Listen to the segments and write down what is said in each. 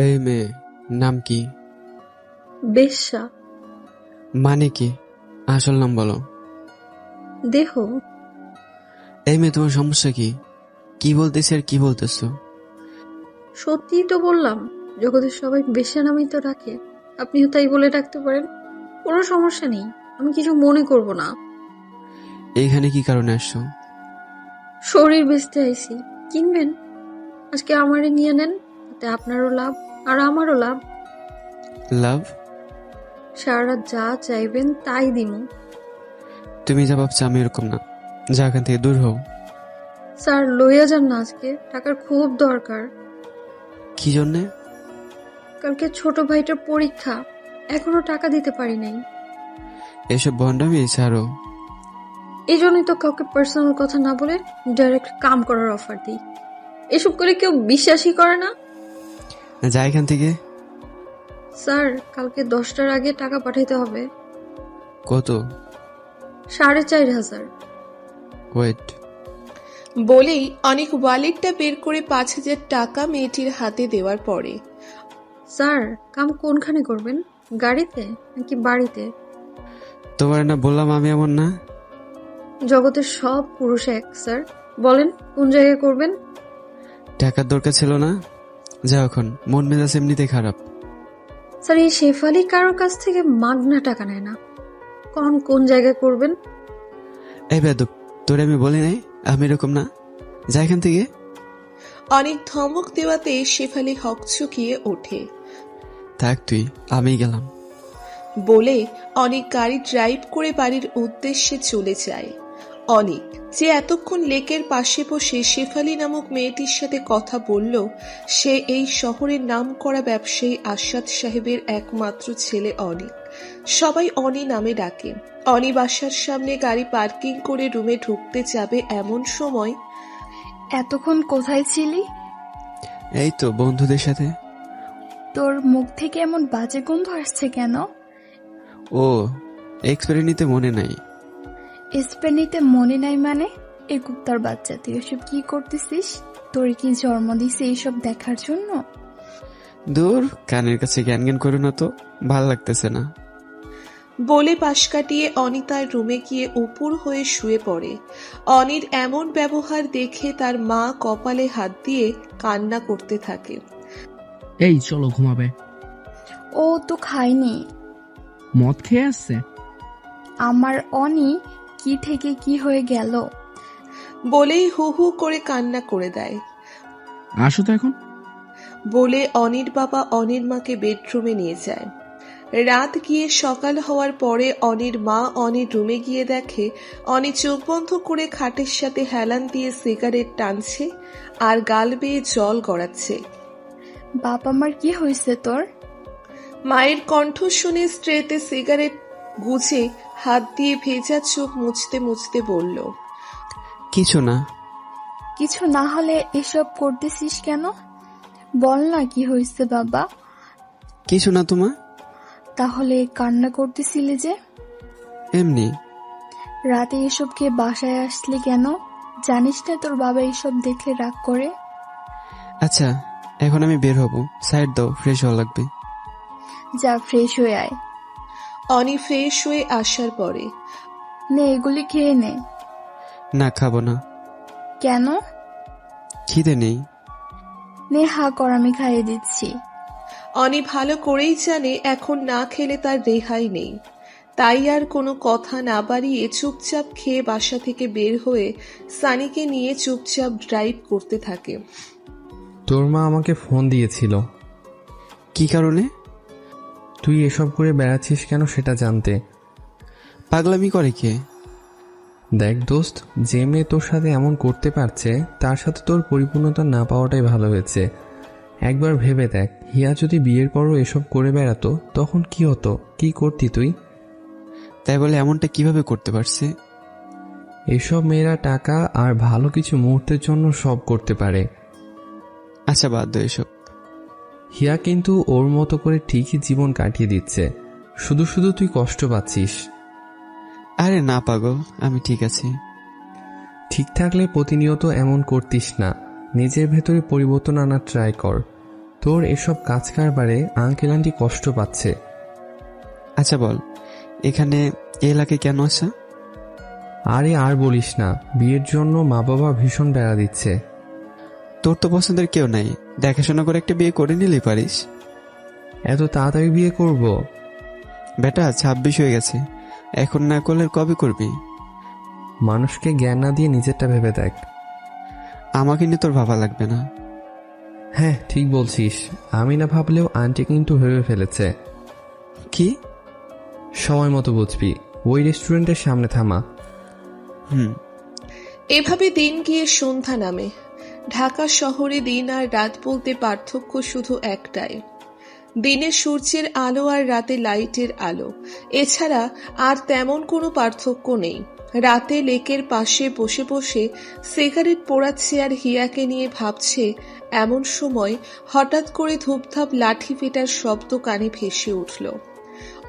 এই মেয়ে নাম কি? বেশ্যা। মানে কি? আসল নাম বলো। দেহ। এই মেয়ে তোমার সমস্যা কি? কি বলতেছি আর কি বলতেছো? সত্যিই তো বললাম, জগতের সবাই বেশ্যা নামেই তো ডাকে, আপনিও তাই বলে ডাকতে পারেন। কোনো সমস্যা নেই, আমি কিছু মনে করব না। এইখানে কি কারণে আসছো? শরীর বেচতে আইছি, কিনবেন? আজকে আমারে নিয়ে নেন, তাতে আপনারও লাভ আর আমারও লাভ। লাভ? সারা রাত যা চাইবেন তাই দিমু। তুমি যা ভাবছো আমি এরকম না, যা এখান থেকে দূর হও। স্যার লইয়া যান না, আজকে টাকার খুব দরকার। কি জন্যে? কালকে ছোট ভাইটার পরীক্ষা, এখনো টাকা দিতে পারি নাই। এসব ভণ্ডামি ছাড়ো। এই জন্যই তো কাউকে পার্সোনাল কথা না বলে ডাইরেক্ট কাম করার অফার দিই। এসব করে কেউ বিশ্বাসই করে না। যা এখান থেকে। স্যার কালকে 10টার আগে টাকা পাঠাইতে হবে। কত? 4,500। ওয়েট। বলেই অনেক ওয়ালেটটা বের করে 5,000 টাকা মেয়েটির হাতে দেওয়ার পরে, স্যার কাম কোনখানে করবেন, গাড়িতে নাকি বাড়িতে? তোমার না বললাম আমি এমন না। জগতের সব পুরুষ এক স্যার, বলেন কোন জায়গায় করবেন? টাকার দরকার ছিল না, যাও এখন, মন মেজাজ এমনিতে খারাপ। স্যার এই শেফালি কারোর কাছ থেকে মাগনা টাকা নেয় না, কোন জায়গায় করবেন? এই বেদব, তোরে আমি বলি নাই আমি এরকম না, যা এখান থেকে। অনেক ধমক দেওয়াতে শেফালি হকচকিয়ে ওঠে। থাক তুই, আমি গেলাম। বলে অনেক গাড়ি ড্রাইভ করে বাড়ির উদ্দেশ্যে চলে যায়। অনেক যে এতক্ষণ লেকের পাশে বসে শেফালি নামক মেয়েটির সাথে কথা বলল, সে এই শহরের নামকরা ব্যবসায়ী আসাদ সাহেবের একমাত্র ছেলে অনিক। সবাই অনি নামে ডাকে। অনি বাসার সামনে গাড়ি পার্কিং করে রুমে ঢুকতে যাবে এমন সময়, এতক্ষণ কোথায় ছিলি? এই তো বন্ধুদের সাথে। তোর মুখ থেকে এমন বাজে গন্ধ আসছে কেন? ও, এক্সপায়ারি নিতে মনে নাই। স্পেনিতে মনে নাই মানে? এই কুত্তার বাচ্চা, তুই এসব কি করতেছিস? তোর কি জন্ম দিছে এইসব দেখার জন্য? দূর, কানের কাছে জ্ঞান জ্ঞান করো না তো, ভাল লাগতেছে না। বলে পাশ কাটিয়ে অনি তার রুমে গিয়ে উপুর হয়ে শুয়ে পড়ে। অনির এমন ব্যবহার দেখে তার মা কপালে হাত দিয়ে কান্না করতে থাকে। এই চলো ঘুমাবে। ও তো খায়নি। মদ খেয়ে আসছে। আমার অনি কি থেকে কি হয়ে গেল? বলেই হু হু করে কান্না করে দেয়। আসো তো এখন। বলে অনির বাবা অনির মাকে বেডরুমে নিয়ে যায়। রাত গিয়ে সকাল হওয়ার পরে অনির মা অনির রুমে গিয়ে দেখে অনি চোখ বন্ধ করে খাটের সাথে হেলান দিয়ে সিগারেট টানছে আর গাল বেয়ে জল গড়াচ্ছে। বাবা মার কি হয়েছে তোর? মায়ের কণ্ঠ শুনে স্ট্রেতে সিগারেট গুজে হাত দিয়ে ভেজা চোখ মুছতে মুছতে বলল, কিছু না। কিছু না হলে এসব করতেছিস কেন? বল না কি হয়েছে বাবা। কিছু না তোমার। তাহলে কান্না করতেছিলি যে? এমনি। রাতে এসব খেয়ে বাসায় আসলি কেন? জানিস না তোর বাবা এসব দেখলে রাগ করে? আচ্ছা, এখন আমি বের হব, সাইড দাও, ফ্রেশ হওয়া লাগবে। যা ফ্রেশ হয়ে আয়। অনি ফ্রেশ হয়ে আসার পরে, নে এগুলি খেয়ে নে। না, খাবো না। কেন? খিদে নেই। নে হা কর, আমি খাইয়ে দিচ্ছি। অনি ভালো করেই জানে এখন না খেলে তার রেহাই নেই, তাই আর কোনো কথা না বাড়িয়ে চুপচাপ খেয়ে বাসা থেকে বের হয়ে সানিকে নিয়ে চুপচাপ ড্রাইভ করতে থাকে। তোর মা আমাকে ফোন দিয়েছিল। কি কারণে? তুই এসব করে বেড়াচ্ছিস কেন সেটা জানতে। পাগলামি করে কে? দেখ দোস্ত, যে মেয়ে তোর সাথে এমন করতে পারছে তার সাথে তোর পরিপূর্ণতা না পাওয়াটাই ভালো হয়েছে। একবার ভেবে দেখ, হিয়া যদি বিয়ের পরও এসব করে বেড়াতো তখন কি হতো, কি করতি তুই? তাই বলে এমনটা কিভাবে করতে পারছে? এসব মেয়েরা টাকা আর ভালো কিছু মুহূর্তের জন্য সব করতে পারে। আচ্ছা বাদ দাও এসব। হিয়া কিন্তু ওর মতো করে ঠিকই জীবন কাটিয়ে দিচ্ছে, শুধু শুধু তুই কষ্ট পাচ্ছিস। আরে না পাগল, আমি ঠিক আছি। ঠিক থাকলে প্রতিনিয়ত এমন করতিস না, নিজের ভেতরে পরিবর্তন আনার ট্রাই কর। তোর এসব কাজ কারবারে আঙ্কেল আন্টি কষ্ট পাচ্ছে। আচ্ছা বল, এখানে এই এলাকায় কেন আসা? আরে আর বলিস না, বিয়ের জন্য মা বাবা ভীষণ বেড়া দিচ্ছে। তোর তো পছন্দের কেউ নাই, দেখাশোনা করে একটা বিয়ে করে নিলেই পারিস। এত তাড়াতাড়ি বিয়ে করব? বেটা 26 হয়ে গেছে, এখন না করলে কবে করবি? মানুষকে জ্ঞান না দিয়ে নিজেরটা ভেবে দেখ। আমাকে নিয়ে তোর ভাবা লাগবে না। হ্যাঁ ঠিক বলছিস, আমি না ভাবলেও আন্টি কিন্তু ভেবে ফেলেছে। কি? সময় মতো বুঝবি, ওই রেস্টুরেন্টের সামনে থামা। হুম। এভাবে দিন গিয়ে সন্ধ্যা নামে। ঢাকা শহরে দিন আর রাত বলতে পার্থক্য শুধু একটাই, দিনে সূর্যের আলো আর রাতে লাইটের আলো। এছাড়া আর তেমন কোনো পার্থক্য নেই। রাতে লেকের পাশে বসে বসে সিগারেট পোড়াচ্ছে আর হিয়াকে নিয়ে ভাবছে, এমন সময় হঠাৎ করে ধূপধাপ লাঠি পেটার শব্দ কানে ভেসে উঠল।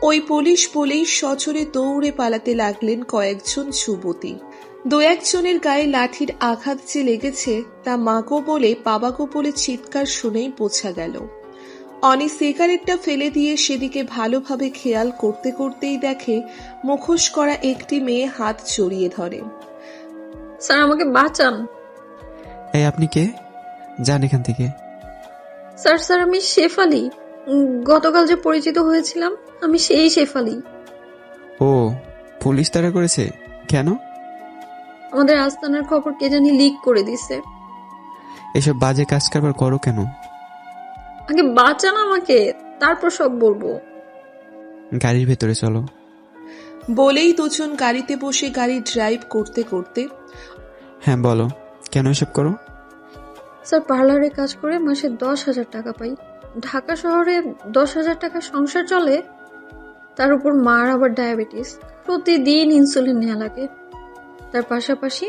ওই পুলিশ বলেই সজোরে দৌড়ে পালাতে লাগলেন কয়েকজন যুবতী। দু একজনের গায়ে লাঠির আঘাত যে লেগেছে তা মাগো বলে বাবাগো বলে চিৎকার শুনেই বোঝা গেল। অনি সিগারেটটা ফেলে দিয়ে সেদিকে ভালোভাবে খেয়াল করতে করতেই দেখে মুখোশ করা একটি মেয়ে হাত জড়িয়ে ধরে। স্যার আমাকে বাঁচান। এই আপনি কে? যান এখান থেকে। স্যার আমি শেফালি। গতকাল যে পরিচিত হয়েছিলাম আমি সেই শেফালি। ও, পুলিশ তাড়া করেছে কেন? আমাদের আস্তানার খবর কে জানি লিক করে দিছে। এসব বাজে কাজ কারবার করো কেন? আগে বাঁচান আমাকে, তারপর সব বলবো। গাড়ির ভেতরে চলো। বলেই দুজন গাড়িতে বসে গাড়ি ড্রাইভ করতে করতে। হ্যাঁ বলো, কেন এসব করো? স্যার পার্লারে কাজ করে মাসে 10,000 টাকা পাই। ঢাকা শহরে 10,000 টাকা সংসার চলে, তার উপর মার আবার ডায়াবেটিস, প্রতিদিন ইনসুলিন নেওয়া লাগে। তার পাশাপাশি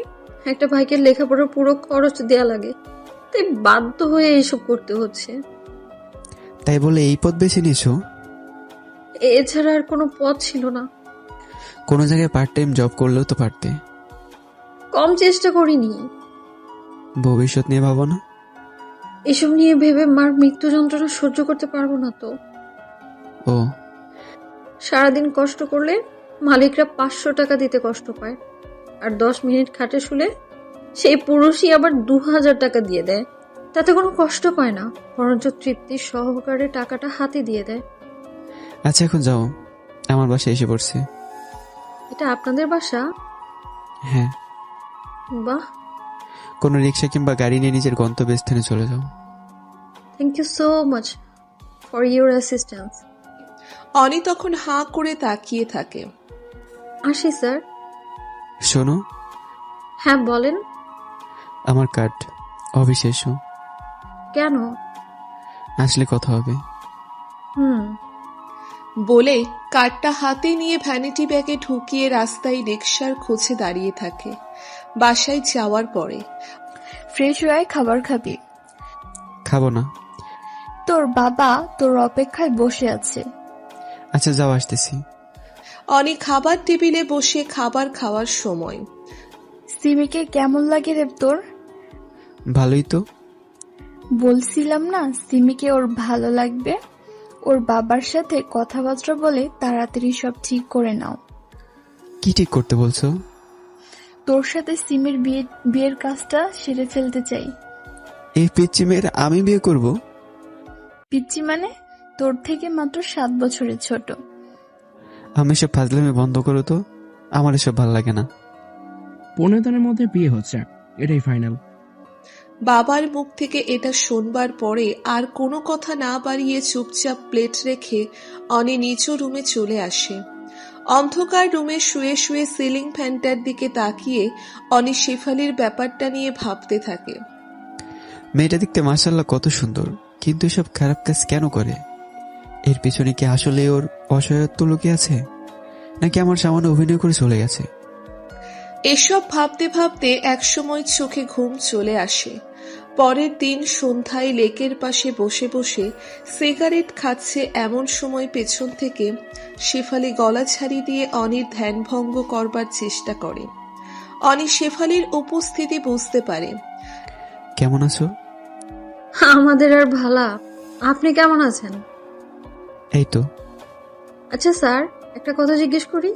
একটা ভাইকে লেখাপড়ার পুরো খরচ দেয়া লাগে, তাই বাধ্য হয়ে এইসব করতে হচ্ছে। তাই বলে এই পথ বেছে নিয়েছো? এছাড়া আর কোনো পথ ছিল না। কোনো জায়গায় পার্ট টাইম জব করলেও তো পারতে। কম চেষ্টা করিনি। ভবিষ্যৎ নিয়ে ভাবো না? এসব নিয়ে ভেবে মার মৃত্যু যন্ত্রণা সহ্য করতে পারবো না তো। ও, সারাদিন কষ্ট করলে মালিকরা 500 টাকা দিতে কষ্ট পায়, আর 10 মিনিট খাটে শুলে সেই পুরুষই আবার 2,000 টাকা দিয়ে দেয়। তাতে কোনো কষ্ট পায় না, বরঞ্চ তৃপ্তির সহকারে টাকাটা হাতে দিয়ে দেয়। আচ্ছা এখন যাও, আমার বাসায় এসে পড়ছে। এটা আপনাদের বাসা? হ্যাঁ। বাহ, কোনো রিক্সা কিংবা গাড়ি নিয়ে নিজের গন্তব্যস্থানে চলে যাও। Thank you so much for your assistance. Oni তখন হাঁ করে তাকিয়ে থাকে। আসি স্যার। শোনো, হ্যাঁ বলেন। আমার কার্ড অফিসে এসো। কেন? আসলে কথা হবে। বলে কার্ডটা হাতে নিয়ে ভ্যানিটি ব্যাগে ঢুকিয়ে রাস্তায় রিকশার খোঁজে দাঁড়িয়ে থাকে। বাসায় যাওয়ার পরে ফ্রেশ হয়ে খাবার খাবি? খাবো না। তোর বাবা তোর অপেক্ষায় বসে আছে। আচ্ছা যাও, আসতেছি। অনেক খাবার টেবিলে বসে খাবার খাওয়ার সময়। সিমিকে কেমন লাগে রে তোর? ভালোই তো। বলছিলাম না সিমিকে ওর ভালো লাগবে। ওর বাবার সাথে কথাবার্তা বলে তাড়াতাড়ি সব ঠিক করে নাও। কি ঠিক করতে বলছো? তোর সাথে সিমির বিয়ের কাজটা সেরে ফেলতে চাই। এই পিচ্চি মেয়ের আমি বিয়ে করব? পিচ্চি মানে? তোর থেকে মাত্র 7 বছরের ছোট। আমি সব ফাজলামি বন্ধ করো তো, আমার এসব ভালো লাগে না। 15 দিনের মধ্যে বিয়ে হচ্ছে, এটাই ফাইনাল। বাবার মুখ থেকে এটা শুনবার পরে আর কোনো কথা না বাড়িয়ে চুপচাপ প্লেট রেখে অনি নিজ রুমে চলে আসে। অন্ধকার রুমে শুয়ে শুয়ে সিলিং ফ্যানটার দিকে তাকিয়ে অনি শেফালির ব্যাপারটা নিয়ে ভাবতে থাকে। মেয়েটা দেখতে মাশাআল্লাহ কত সুন্দর, কিন্তু এসব খারাপ কাজ কেন করে? এর পিছনে কি আসলে ওর অসহায়ত্ব লুকিয়ে আছে, নাকি আমার সামান্য অভিনয় করে চলে গেছে? এসব ভাবতে ভাবতে একসময় চোখে ঘুম চলে আসে। পরের দিন সন্ধ্যায় লেকের পাশে বসে বসে সিগারেট খাচ্ছে এমন সময় পেছন থেকে শেফালি গলা ছাড়ি দিয়ে অনির ধ্যান ভঙ্গ করবার চেষ্টা করে। অনি শেফালির উপস্থিতি বুঝতে পারে। কেমন আছো? আমাদের আর ভালা, আপনি কেমন আছেন? এই তো। আচ্ছা স্যার, একটা কথা জিজ্ঞেস করি।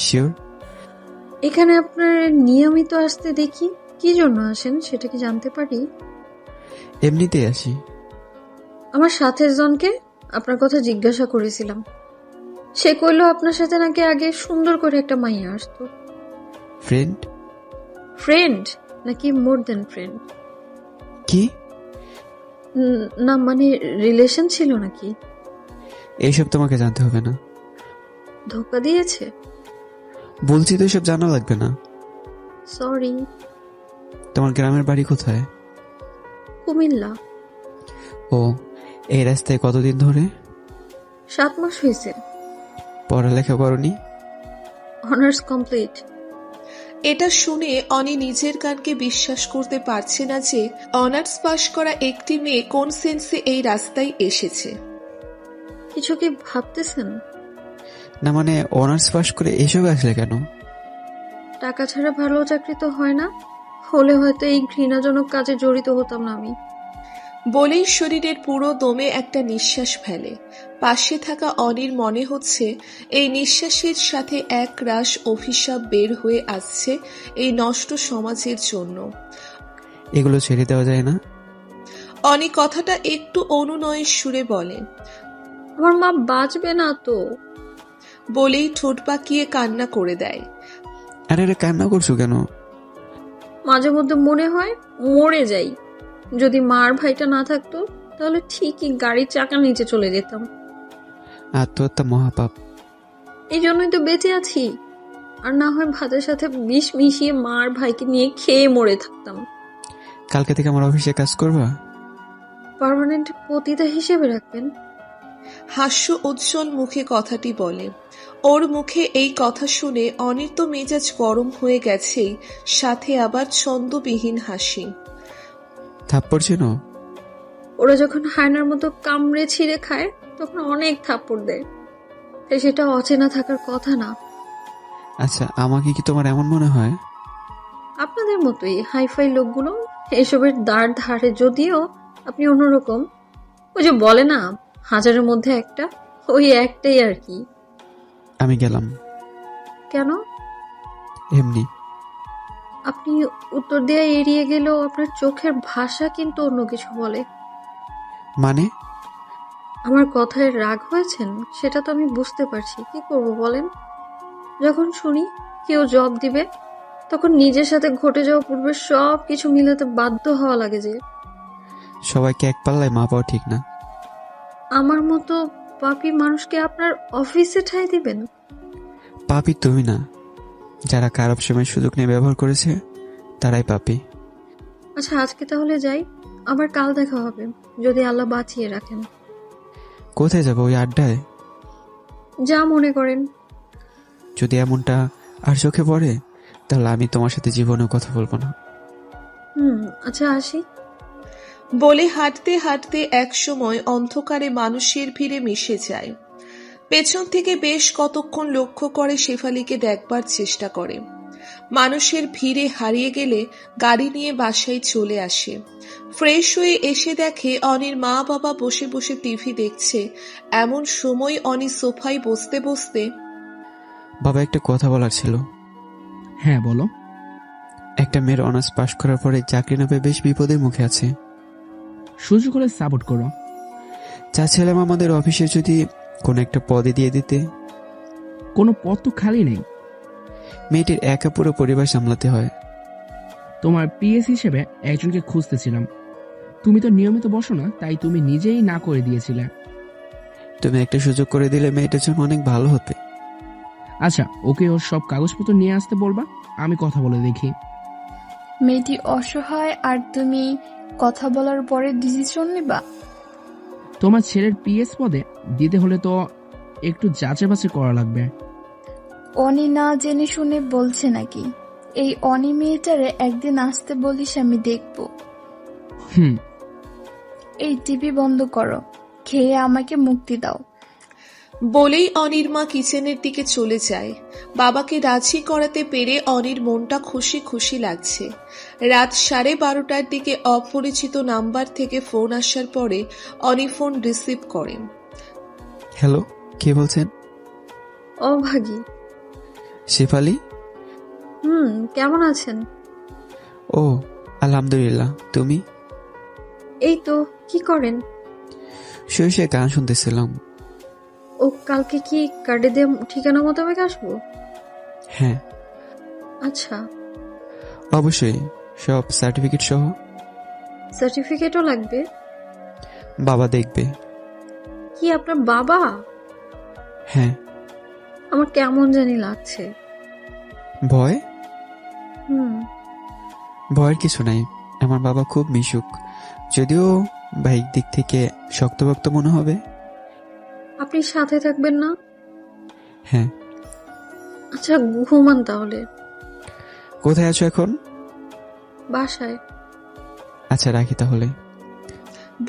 শিওর। এখানে আপনার নিয়মিত আসতে দেখি, কি জন্য আসেন সেটা কি জানতে পারি? এমনিতেই আসি। আমার সাথের জনকে আপনার কথা জিজ্ঞাসা করেছিলাম। সে কইলো আপনার সাথে নাকি আগে সুন্দর করে একটা মাইয়া আসতো। ফ্রেন্ড? ফ্রেন্ড নাকি মোর দেন ফ্রেন্ড? কি? না মানে রিলেশন ছিল নাকি? এইসব তোমাকে জানতে হবে না। ধোকা দিয়েছে? বলছি তো এসব জানা লাগবে না। সরি। তোমার গ্রামের বাড়ি কোথায়? কুমিল্লা। ও, এই রাস্তায় কতদিন ধরে? 7 মাস হয়েছে। পড়ালেখা করনি? Honours complete. এটা শুনে অনি নিজের কানকে বিশ্বাস করতে পারছে না যে অনার্স পাশ করা একটি মেয়ে কোন সেন্সে এই রাস্তায় এসেছে। কিছু কি ভাবতেছেন? না মানে অনার্স পাস করে এসব আসলে কেন? টাকা ছাড়া ভালো চাকরি তো হয় না, হলে হয়তো এই ঘৃণাজনক কাজে জড়িত হতাম না আমি। বলেই শরীরের পুরো দমে একটা নিঃশ্বাস ফেলে। পাশে থাকা অনির মনে হচ্ছে এই নিঃশ্বাসের সাথে এক রাশ অভিশাপ বের হয়ে আসছে এই নষ্ট সমাজের জন্য। এগুলো ছেড়ে দেওয়া যায় না? অনি কথাটা একটু অনুনয়ের সুরে বলে। আমার মা বাঁচবে না তো। বলেই ঠোঁট পাকিয়ে কান্না করে দেয়। আরে আরে, কান্না করছো কেন? মাঝে মধ্যে মনে হয় মরে যাই। যদি মার ভাইটা না থাকতো তাহলে ঠিকই গাড়ির চাকার নিচে চলে যেতাম। আত্মহত্যা মহাপাপ। এই জন্যই তো বেঁচে আছি। আর না হয় ভাতের সাথে বিষ মিশিয়ে মার ভাইকে নিয়ে খেয়ে মরে থাকতাম। কালকে থেকে আমার অফিসে কাজ করবা? পার্মানেন্ট পতিতা হিসেবে রাখবেন? হাস্য উজ্জ্বল মুখে কথাটি বলে। ওর মুখে এই কথা শুনে অনির তো মেজাজ গরম হয়ে গেছেই, সাথে আবার ছন্দবিহীন হাসি। থাপ্পড় ছিল? ওরা যখন হায়নার মতো কামড়ে ছিঁড়ে খায় তখন অনেক থাপ্পড় দেয়, তাই সেটা অচেনা থাকার কথা না। আচ্ছা, আমাকে কি তোমার এমন মনে হয়? আপনাদের মতোই হাইফাই লোকগুলো এসবের দাঁড় ধারে, যদিও আপনি অন্যরকম। ওই যে বলে না, 1000-এর মধ্যে একটা, ওই একটাই আর কি। আমি গেলাম। কেন? এমনি। আপনি উত্তর দিয়ে এড়িয়ে গেলেও আপনার চোখের ভাষা কিন্তু অন্য কিছু বলে। মানে? আমার কথায় রাগ হয়েছেন সেটা তো আমি বুঝতে পারছি, কি করব বলেন। যখন শুনি কেউ জব দিবে তখন নিজের সাথে ঘটে যাওয়া পূর্বে সব কিছু মিলাতে বাধ্য হওয়া লাগে যে। সবাইকে এক পাল্লায় মাপাও ঠিক না। আমার মতো পাপী মানুষকে আপনার অফিসে ঠাঁই দিবেন? পাপী তুমি না, যারা খারাপ সময় সুযোগ নিয়ে ব্যবহার করেছে তারাই পাপী। আচ্ছা আজকে তাহলে যাই, আবার কাল দেখা হবে যদি আল্লাহ বাঁচিয়ে রাখেন। কোথায় যাবো? ওই আড্ডায়? যা মনে করেন। যদি এমনটা আর চোখে পড়ে তাহলে আমি তোমার সাথে জীবনেও কথা বলবো না। আচ্ছা আসি। বলে হাঁটতে হাঁটতে এক সময় অন্ধকারে মানুষের ভিড়ে মিশে যায়। পেছন থেকে বেশ কতক্ষণ লক্ষ্য করে শেফালিকে দেখবার চেষ্টা করে। মানুষের ভিড়ে হারিয়ে গেলে গাড়ি নিয়ে বাসায় চলে আসে। ফ্রেশ হয়ে এসে দেখে অনির মা বাবা বসে বসে টিভি দেখছে। এমন সময় অনি সোফায় বসতে বসতে, বাবা, একটা কথা বলার ছিল। হ্যাঁ বলো। একটা মেয়ের অনার্স পাশ করার পরে চাকরি না পেয়ে বেশ বিপদের মুখে আছে। সুযোগ করে সাপোর্ট করো। চাচ্ছিলাম আমাদের অফিসে যদি কোনো একটা পদে দিয়ে দিতে। কোনো পদ তো খালি নেই। মেয়েটির একা পুরো পরিবার সামলাতে হয়। তোমার পিএস হিসেবে একজনকে খুঁজতেছিলাম। তুমি তো নিয়মিত বসো না, তাই তুমি নিজেই না করে দিয়েছিলে। তুমি একটা সুযোগ করে দিলে মেয়েটার জন্য অনেক ভালো হতে। আচ্ছা, ওকে ওর সব কাগজপত্র নিয়ে আসতে বলবা, আমি কথা বলে দেখি। মেয়েটি অসহায় আর তুমি কথা বলার পরে ডিসিশন নেবা? তোমার ছেলের পিএস পদে দিতে হলে তো একটু যাচাই বাছাই করা লাগবে। অনি না জেনে শুনে বলছে নাকি? এই অনি মেয়েটারে একদিন আসতে বলিস, আমি দেখব। এই টিভি বন্ধ করো, খেয়ে আমাকে মুক্তি দাও। বলেই অনির মা কিচেনের দিকে চলে যায়। বাবাকে রাজি করাতে পেরে অনির মনটা খুশি খুশি লাগছে। রাত 12:30টার দিকে অপরিচিত নাম্বার থেকে ফোন আসার পরে অনি ফোন রিসিভ করেন। হ্যালো, কে বলছেন? অভাগী। শেফালি? কেমন আছেন? ও, আলহামদুলিল্লাহ। তুমি? এই তো, কি করেন? শুয়ে শুয়ে গান শুনতেছিলাম। ও, কালকে কি কার্ডে দিয়ে ঠিকানা মোতাবেক আসবো? হ্যাঁ, আচ্ছা। অবশ্যই, সব সার্টিফিকেট সহ। সার্টিফিকেটও লাগবে? বাবা দেখবে। কি আপনার বাবা? হ্যাঁ। আমার কেমন জানি লাগছে। ভয়? ভয়ের কিছু নাই। আমার বাবা খুব মিশুক, যদিও বাইক দিক থেকে শক্তভক্ত মনে হবে। আপনি সাথে থাকবেন না? হ্যাঁ। আচ্ছা, ঘুমান তাহলে। কোথায় আছো এখন? বাসায়। আচ্ছা, রাখি তাহলে।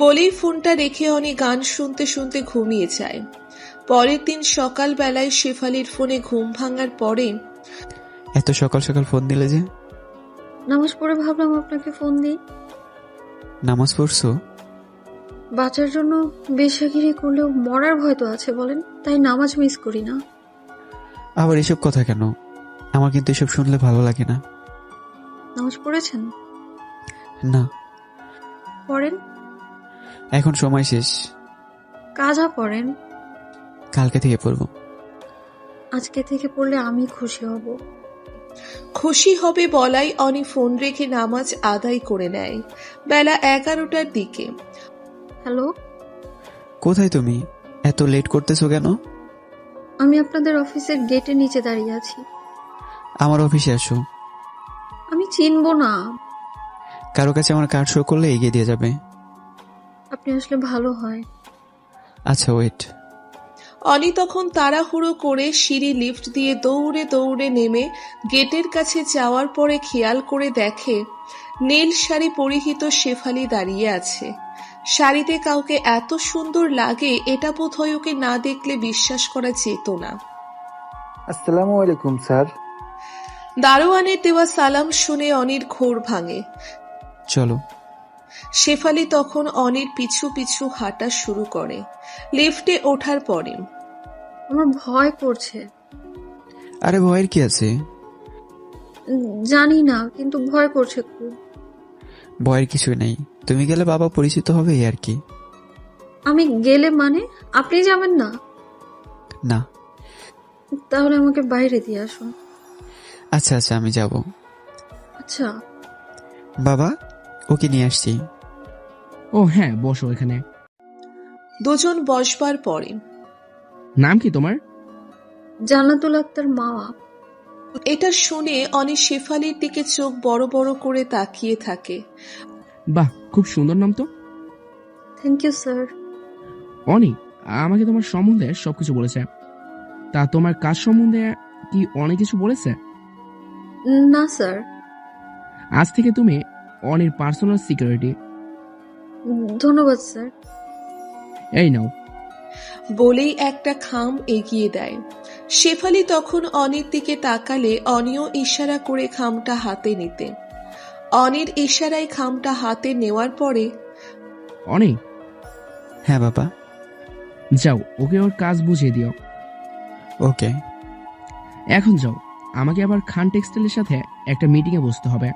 বলেই ফোনটা রেখে অনি গান শুনতে শুনতে ঘুমিয়ে যায়। পরের দিন সকালবেলায় শেফালির ফোনে ঘুম ভাঙার পরে এত সকাল সকাল ফোন দিলে যে? নামাজ পড়ে ভাবলাম আপনাকে ফোন দিই। নামাজ পড়ছো? বাঁচার জন্য বেশাগিরি করলেও মরার ভয় তো আছে বলেন, তাই নামাজ মিস করি না। আবার এসব কথা কেন? আমার কিন্তু এসব শুনলে ভালো লাগে না। নামাজ পড়েছেন? না। পড়েন। এখন সময় শেষ। কাজা পড়েন। কালকে থেকে পড়বো। আজকে থেকে পড়লে আমি খুশি হব। খুশি হবে বলাই অনি ফোন রেখে নামাজ আদায় করে নেয়। বেলা 11টার দিকে। হ্যালো, কোথায় তুমি? এত লেট করতেছো কেন? আমি আপনাদের অফিসের গেটের নিচে দাঁড়িয়ে আছি। আমার অফিসে আসো। আমি চিনব না। কারো কাছে আমার কার্ড শো করলে এগিয়ে দিয়ে যাবে। আপনি আসলে ভালো হয়। আচ্ছা, ওয়েট। অনি তখন তাড়াহুড়ো করে সিঁড়ি লিফট দিয়ে দৌড়ে দৌড়ে নেমে গেটের কাছে যাওয়ার পরে খেয়াল করে দেখে নীল শাড়ি পরিহিত শেফালি দাঁড়িয়ে আছে। শাড়িতে কাউকে এত সুন্দর লাগে এটা বোধহয় ওকে না দেখলে বিশ্বাস করা যেত না। আসসালামু আলাইকুম স্যার। দারোয়ানের দেওয়া সালাম শুনে অনির ঘোর ভাঙে। চলো। শেফালি তখন অনির পিছু পিছু হাঁটা শুরু করে। লিফটে ওঠার পরে আমার ভয় করছে। আরে ভয়ের কি আছে? জানি না, কিন্তু ভয় করছে খুব। ভয়ের কিছু নেই, তুমি গেলে বাবা পরিচিত হবে, এই আর কি। আমি গেলে মানে আপনি যাবেন না? না। তাহলে আমাকে বাইরে দিয়ে আসুন। আচ্ছা আচ্ছা, আমি যাব। আচ্ছা। বাবা, ওকে নিয়ে আসছি। ও হ্যাঁ, বসো এখানে। দুজন বসবার পরে নাম কি তোমার? জান্নাতুল আক্তার মাওয়া। এটা শুনে অনি শেফালির দিকে চোখ বড় বড় করে তাকিয়ে থাকে। বাহ, খুব সুন্দর নাম তো। Thank you sir. অনি আমাকে তোমার সম্বন্ধে সবকিছু বলেছে। তা তোমার কাজ সম্বন্ধে কি অনেক কিছু বলেছে? না স্যার। আজ থেকে তুমি অনির পার্সোনাল সিকিউরিটি। ধন্যবাদ স্যার। এই নাও। বলেই একটা খাম এগিয়ে দেয়। শেফালি তখন অনির দিকে তাকালে অনিও ইশারা করে খামটা হাতে নিতে। অনির ইশারায় খামটা হাতে নেওয়ার পরে অনি, হ্যাঁ বাবা। যাও ওকে ওর কাজ বুঝিয়ে দিও। ওকে। এখন যাও, আমাকে আবার খান টেক্সটাইলের সাথে একটা মিটিং এ বসতে হবে।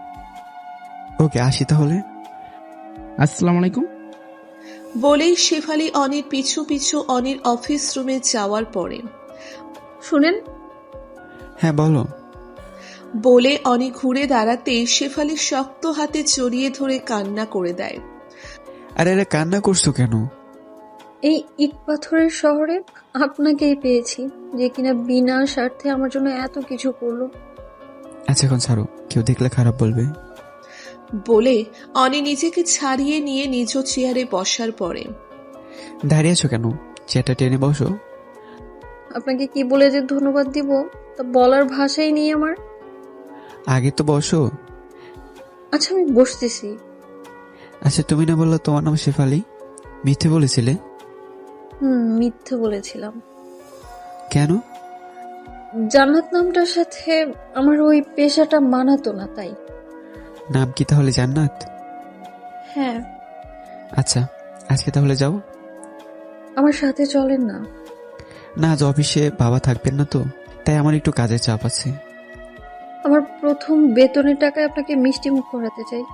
ওকে, আসি তাহলে। আসসালামু আলাইকুম। বলেই শেফালি অনির পিছু পিছু অনির অফিস রুমে যাওয়ার পরে শুনেন। হ্যাঁ বলো। বলে অনি ঘুরে দাঁড়াতে শেফালি শক্ত হাতে জড়িয়ে ধরে কান্না করে দেয়। আরে আরে, কান্না করছো কেন? এই ইট পাথরের শহরে আপনাকেই পেয়েছি, যে কিনা বিনা স্বার্থে আমার জন্য এত কিছু করলো। আচ্ছা এখন ছাড়ো, কেউ দেখলে খারাপ বলবে। বলে অনি নিজেকে ছাড়িয়ে নিয়ে নিজ চেয়ারে বসার পরে দাঁড়িয়ে আছো কেন? চেয়ারটা টেনে বসো। আপনাকে কি বলে যে ধন্যবাদ দিব তা বলার ভাষাই নেই আমার। আগে তো বসো। আচ্ছা, আমি বসতেছি। আচ্ছা, তুমি না বললো তোমার নাম শেফালি? মিথ্যে বলেছিলে? মিথ্যে বলেছিলাম। কেন? জান্নাত নামটার সাথে আমার ওই পেশাটা মানাতো না, তাই। নাম কি তাহলে জান্নাত? হ্যাঁ। আচ্ছা, আজকে তাহলে যাও। আমার সাথে চলেন না? না, আজ অফিসে বাবা থাকবেন না তো, তাই আমার একটু কাজের চাপ আছে। আমার প্রথম বেতনের টাকায় আপনাকে মিষ্টি মুখ করাতে চাই।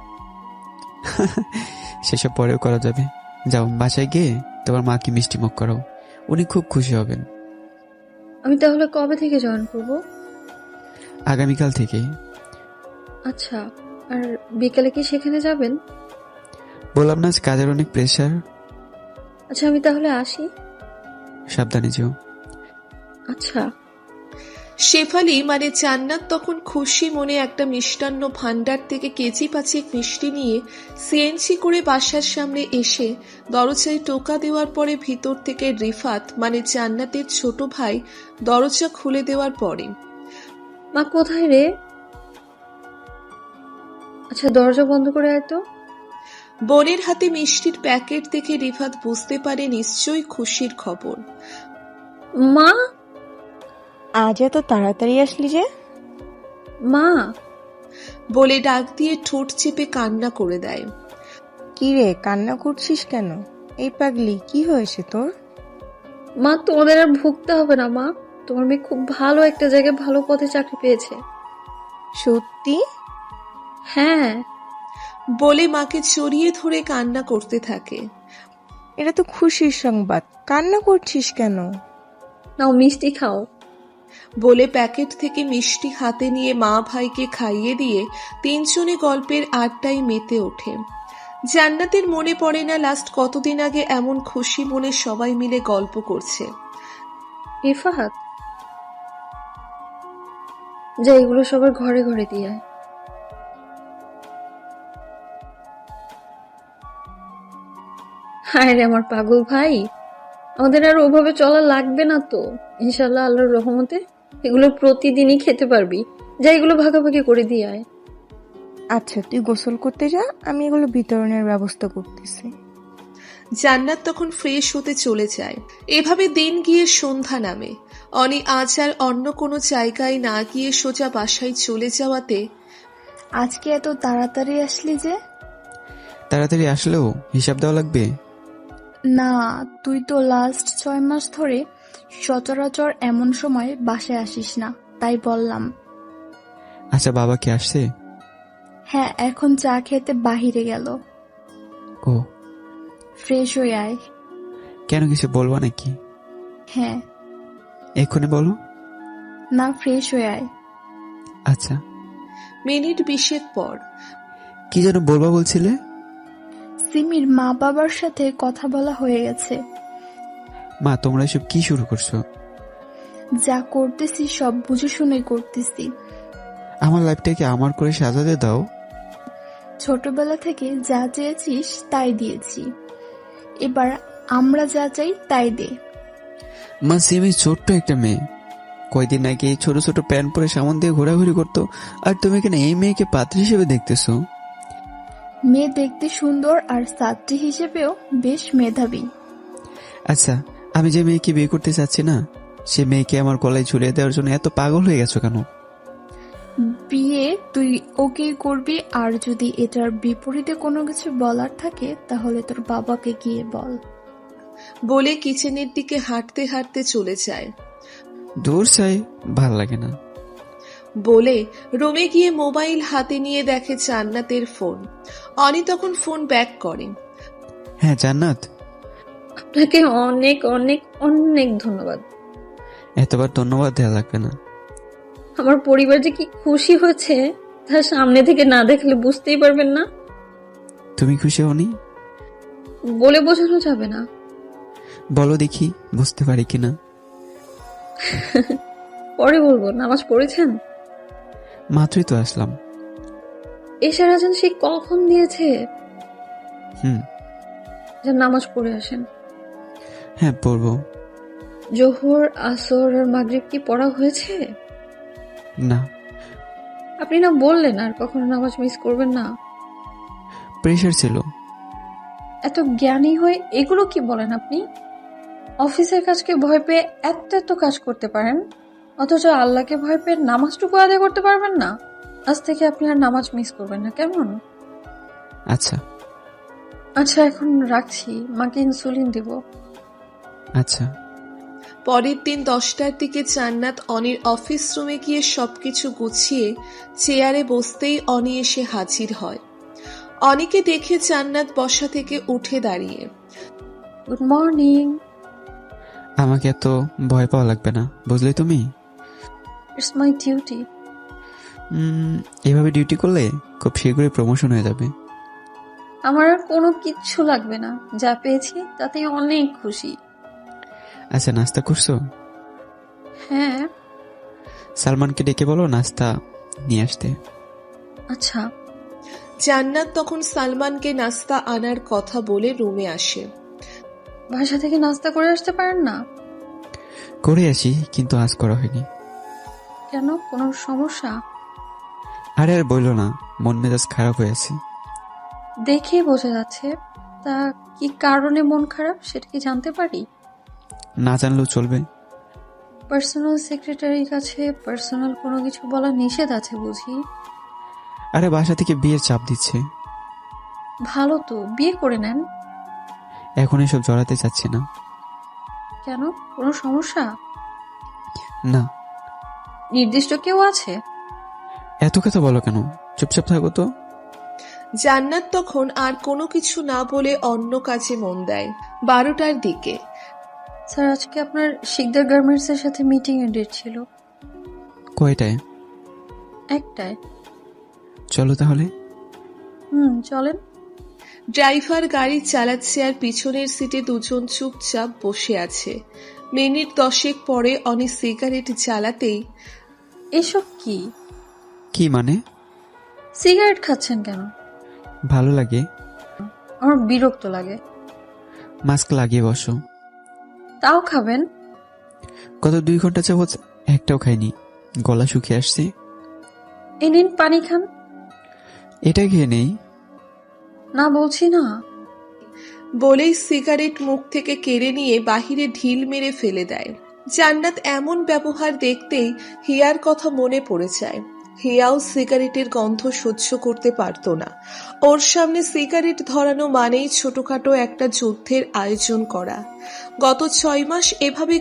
সেসব পরেও করা যাবে। যাও, বাসায় গিয়ে তোমার মাকে মিষ্টি মুখ করাও, উনি খুব খুশি হবেন। আমি তাহলে কবে থেকে জয়েন করব? আগামীকাল থেকেই। আচ্ছা, আর বিকেলে কি সেখানে যাবেন? বললাম না, আজ কাজের অনেক প্রেশার। আচ্ছা, আমি তাহলে আসি। সাবধানে যেও। আচ্ছা। শেফালি মানে জান্নাত তখন খুশি মনে একটা মিষ্টান্ন ভান্ডার থেকে কেজি 5 মিষ্টি নিয়ে সিএনজি করে বাসার সামনে এসে দরজায় টোকা দেওয়ার পরে ভিতর থেকে রিফাত মানে জান্নাতের ছোট ভাই দরজা খুলে দেওয়ার পরে, মা কোথায় রে? আচ্ছা, দরজা বন্ধ করে আয় তো। বোনের হাতে মিষ্টির প্যাকেট দেখে রিফাত বুঝতে পারে নিশ্চয়ই খুশির খবর। মা, আজ এত তাড়াতাড়ি আসলি যে? মা বলে ডাক দিয়ে ঠোঁট চেপে কান্না করে দেয়। কি রে, কান্না করছিস কেন? এই পাগলি, কি হয়েছে তোর? মা, তোমাদের আর ভুগতে হবে না মা। তোমার মেয়ে খুব ভালো একটা জায়গায় ভালো পদে চাকরি পেয়েছে। সত্যি? হ্যাঁ। বলে মাকে জড়িয়ে ধরে কান্না করতে থাকে। এটা তো খুশির সংবাদ, কান্না করছিস কেন? নাও মিষ্টি খাও। বলে প্যাকেট থেকে মিষ্টি হাতে নিয়ে মা ভাইকে খাইয়ে দিয়ে তিনজনে গল্পের আড্ডায় মেতে ওঠে। জান্নাতের মনে পড়ে না লাস্ট কতদিন আগে এমন খুশি মনে সবাই মিলে গল্প করছে। রিফাত, যা এগুলো সবার ঘরে ঘরে দিয়ে আয়। হায় রে আমার পাগল ভাই, আমাদের আর ওভাবে চলা লাগবে না তো। ইনশাল্লাহ আল্লাহর রহমতে এগুলো প্রতিদিনই খেতে পারবি। যা এগুলো ভাগাভাগি করে দিয়ে আয়। আচ্ছা, তুই গোসল করতে যা, আমি এগুলো বিতরণের ব্যবস্থা করতেছি। জান্নাত তখন ফ্রেশ হতে চলে যায়। এভাবে দিন গিয়ে সন্ধ্যা নামে। অনি আজ আর অন্য কোনো জায়গায় না গিয়ে সোজা বাসায় চলে যাওয়াতে আজকে এত তাড়াতাড়ি আসলি যে? তাড়াতাড়ি আসলেও হিসাব দেওয়া লাগবে। না, তুই তো লাস্ট 6 মাস ধরে সচরাচর এমন সময় বাসায় আসিস না, তাই বললাম। আচ্ছা, বাবা কি আসছে? হ্যাঁ, এখন চা খেতে বাহিরে গেল। ও, ফ্রেশ হয়ে আয়। কেন, কিছু বলবা নাকি? হ্যাঁ। এক্ষুনি বলো। না, ফ্রেশ হয়ে আয়। আচ্ছা। মিনিট 20 পর কি যেন বলবা বলছিলে? সিমির মা বাবার সাথে কথা বলা হয়ে গেছে। মা, তোমরা এসব কি শুরু করছো? যা করতেছি সব বুঝে শুনে করতেছি। আমার লাইফটাকে আমার করে সাজাতে দাও। ছোটবেলা থেকে যা চেয়েছিস তাই দিয়েছি, এবার আমরা যা চাই তাই দে। মা, সিমি ছোট্ট একটা মেয়ে, কয়দিন আগে এই ছোট ছোট প্যান্ট পরে সামন দিয়ে ঘোরাঘুরি করতো, আর তুমি কেন এই মেয়েকে পাত্রী হিসেবে দেখতেছো? মেয়ে দেখতে সুন্দর আর ছাত্রী হিসেবেও বেশ মেধাবী। আচ্ছা, আমি যে মেয়েকে বিয়ে করতে চাচ্ছি না, সে মেয়েকে আমার গলায় ঝুলিয়ে দেওয়ার জন্য এত পাগল হয়ে গেছো কেন? বিয়ে তুই ওকে করবি, আর যদি এটার বিপরীতে কোনো কিছু বলার থাকে তাহলে তোর বাবাকে গিয়ে বল। বলে কিচেনের দিকে হাঁটতে হাঁটতে চলে যায়। দূর চাই, ভাল লাগে না। বলে রুমে গিয়ে মোবাইল হাতে নিয়ে দেখে জান্নাতের ফোন। অনি তখন ফোন ব্যাক করে। হ্যাঁ জান্নাত, আপনাকে অনেক অনেক অনেক ধন্যবাদ। এতবার ধন্যবাদ দেওয়া লাগবে না। আমার পরিবার যে কি খুশি হয়েছে তার সামনে থেকে না দেখলে বুঝতেই পারবেন না। তুমি খুশি হওনি? বলে বোঝানো যাবে না। বলো দেখি, বুঝতে পারি কিনা। পরে বলবো। নামাজ পড়েছেন? মাত্রই তো আসলাম। এশার আজান সে কখন দিয়েছে? হুম। নামাজ পড়ে আসেন। হ্যাঁ, পড়বো। জোহর, আসর আর মাগরিব কি পড়া হয়েছে? না। আপনি না বললেন আর কখনো নামাজ মিস করবেন না? প্রেশার ছিল। এত জ্ঞানী হয়ে এগুলো কি বলেন আপনি? অফিসের কাজকে ভয় পেয়ে এত এত কাজ করতে পারেন, অথচ আল্লাহকে ভয় পেয়ে নামাজটুকু আদায় করতে পারবেন না। আজ থেকে আপনি আর নামাজ মিস করবেন না, কেমন? আচ্ছা আচ্ছা, এখন রাখছি, মাকে ইনসুলিন দিব। আচ্ছা। পরের দিন 10টার দিকে জান্নাত অনির অফিস রুমে গিয়ে সবকিছু গুছিয়ে চেয়ারে বসতেই অনি এসে হাজির হয়। অনিকে দেখে জান্নাত বসা থেকে উঠে দাঁড়িয়ে, গুড মর্নিং। আমাকে এত ভয় পাওয়া লাগবে না, বুঝলে তুমি? It's my duty. এভাবে ডিউটি করলে খুব শীঘ্রই প্রমোশন হয়ে যাবে। আমার আর কোনো কিচ্ছু লাগবে না, যা পেয়েছি তাতেই অনেক খুশি। আচ্ছা, নাস্তা করছো? হ্যাঁ। সালমানকে ডেকে বলো নাস্তা নিয়ে আসতে। আচ্ছা। জান্নাত তখন সালমানকে নাস্তা আনার কথা বলে রুমে আসে। বাসা থেকে নাস্তা করে আসতে পারেন না? করে আসি, কিন্তু আজ করা হয়নি। কেন, কোনো সমস্যা? আরে আর বললো না, মন মেজাজ খারাপ হয়ে আছে। দেখেই বোঝা যাচ্ছে। তা কি কারণে মন খারাপ, সেটা কি জানতে পারি? না জানলেও চলবে। পার্সোনাল সেক্রেটারির কাছে পার্সোনাল কোনো কিছু বলা নিষেধ আছে বুঝি? আরে বাসা থেকে বিয়ের চাপ দিচ্ছে। ভালো তো, বিয়ে করে নেন। এখন এসব জড়াতে চাচ্ছি না। কেন, কোনো সমস্যা? না। নির্দিষ্ট কেউ আছে? এত কথা বলো কেন, চুপচাপ থাকো তো। জান্নাত তখন আর কোনো কিছু না বলে অন্য কাজে মন দেয়। 12টার দিকে, স্যার আজকে আপনার শিকদার গার্মেন্টস এর সাথে মিটিং এর ডেট ছিল। কয়টায়? একটায়। চলো তাহলে। চলেন। ড্রাইভার গাড়ি চালাচ্ছে আর পিছনের সিটে দুজন চুপচাপ বসে আছে। মিনিট 10 পরে অনি সিগারেট জ্বালাতেই, এসব কি? কি মানে? সিগারেট খাচ্ছেন কেন? ভালো লাগে। আমার বিরক্ত লাগে। মাস্ক লাগিয়ে বসো। তাও খাবেন? গত 2 ঘন্টা যাবৎ একটাও খাইনি, গলা শুকিয়ে আসছে। এই নিন পানি খান। এটা খেয়ে নেই। না বলছি না। বলেই সিগারেট মুখ থেকে কেড়ে নিয়ে বাহিরে ঢিল মেরে ফেলে দেয়। জান্নাত এমন ব্যবহার দেখতেই হিয়ার কথা মনে পড়ে যায়। হিয়াও সিগারেটের গন্ধ সহ্য করতে পারত না। ওর সামনে সিগারেট ধরানো মানেই ছোটখাটো একটা যুদ্ধের আয়োজন করা। গত 6 মাস এভাবে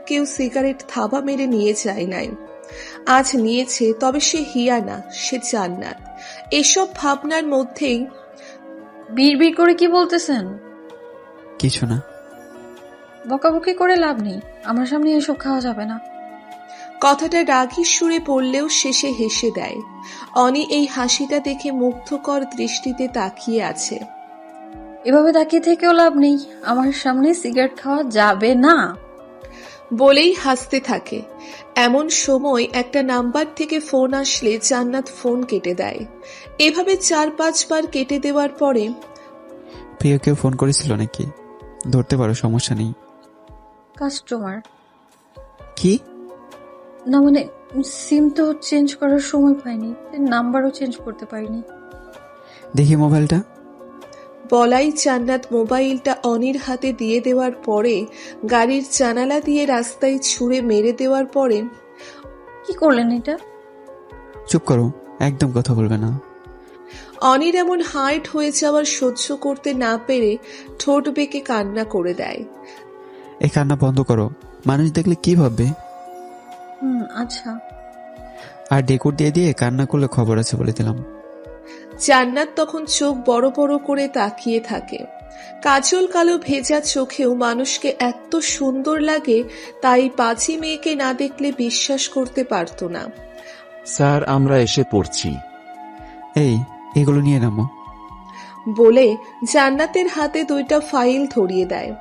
কেউ সিগারেট থাবা মেরে নিয়ে যায় নাই। আজ নিয়েছে, তবে সে হিয়া না, সে জান্নাত। এসব ভাবনার মধ্যেই, বিড়বিড় করে কি বলতেছেন? কিছু না। বকাবকি করে লাভ নেই, আমার সামনে এসব খাওয়া যাবে না। কথাটা রাগী সুরে পড়লেও শেষে হেসে দেয়। অনি এই হাসিটা দেখে মুগ্ধকর দৃষ্টিতে তাকিয়ে আছে। এভাবে তাকিয়ে থেকেও লাভ নেই, আমার সামনে সিগারেট খাওয়া যাবে না বলেই হাসতে থাকে। এমন সময় একটা নাম্বার থেকে ফোন আসলে জান্নাত ফোন কেটে দেয়। এভাবে 4-5 বার কেটে দেওয়ার পরে, প্রিয় কেউ ফোন করেছিল নাকি? ধরতে পারো, সমস্যা নেই। কাস্টমার। কি? না মানে সিম তো চেঞ্জ করার সময় পাইনি, নাম্বারও চেঞ্জ করতে পারিনি। দেখি মোবাইলটা। বলাই জান্নাত মোবাইলটা অনির হাতে দিয়ে দেওয়ার পরে গাড়ির জানালা দিয়ে রাস্তায় ছুঁড়ে মেরে দেওয়ার পরে, কি করলেন এটা? চুপ করো, একদম কথা বলবে না। অনির এমন হার্ট হয়ে যাওয়ার সহ্য করতে না পেরে ঠোঁট বেঁকে কান্না করে দেয়। এই কান্না বন্ধ করো, মানুষ দেখলে কি ভাববে? আচ্ছা। আর ডেকোর দিয়ে দিয়ে কান্না করলে খবর আছে বলে দিলাম। জান্নাত তখন চোখ বড় বড় করে তাকিয়ে থাকে। কাজল কালো ভেজা চোখেও মানুষকে এত সুন্দর লাগে, তাই পাজি মেয়েকে না দেখলে বিশ্বাস করতে পারত না। স্যার, আমরা এসে পড়ছি। এই, এগুলো নিয়ে নামো। বলে জান্নাতের হাতে 2টা ফাইল ধরিয়ে দেয়।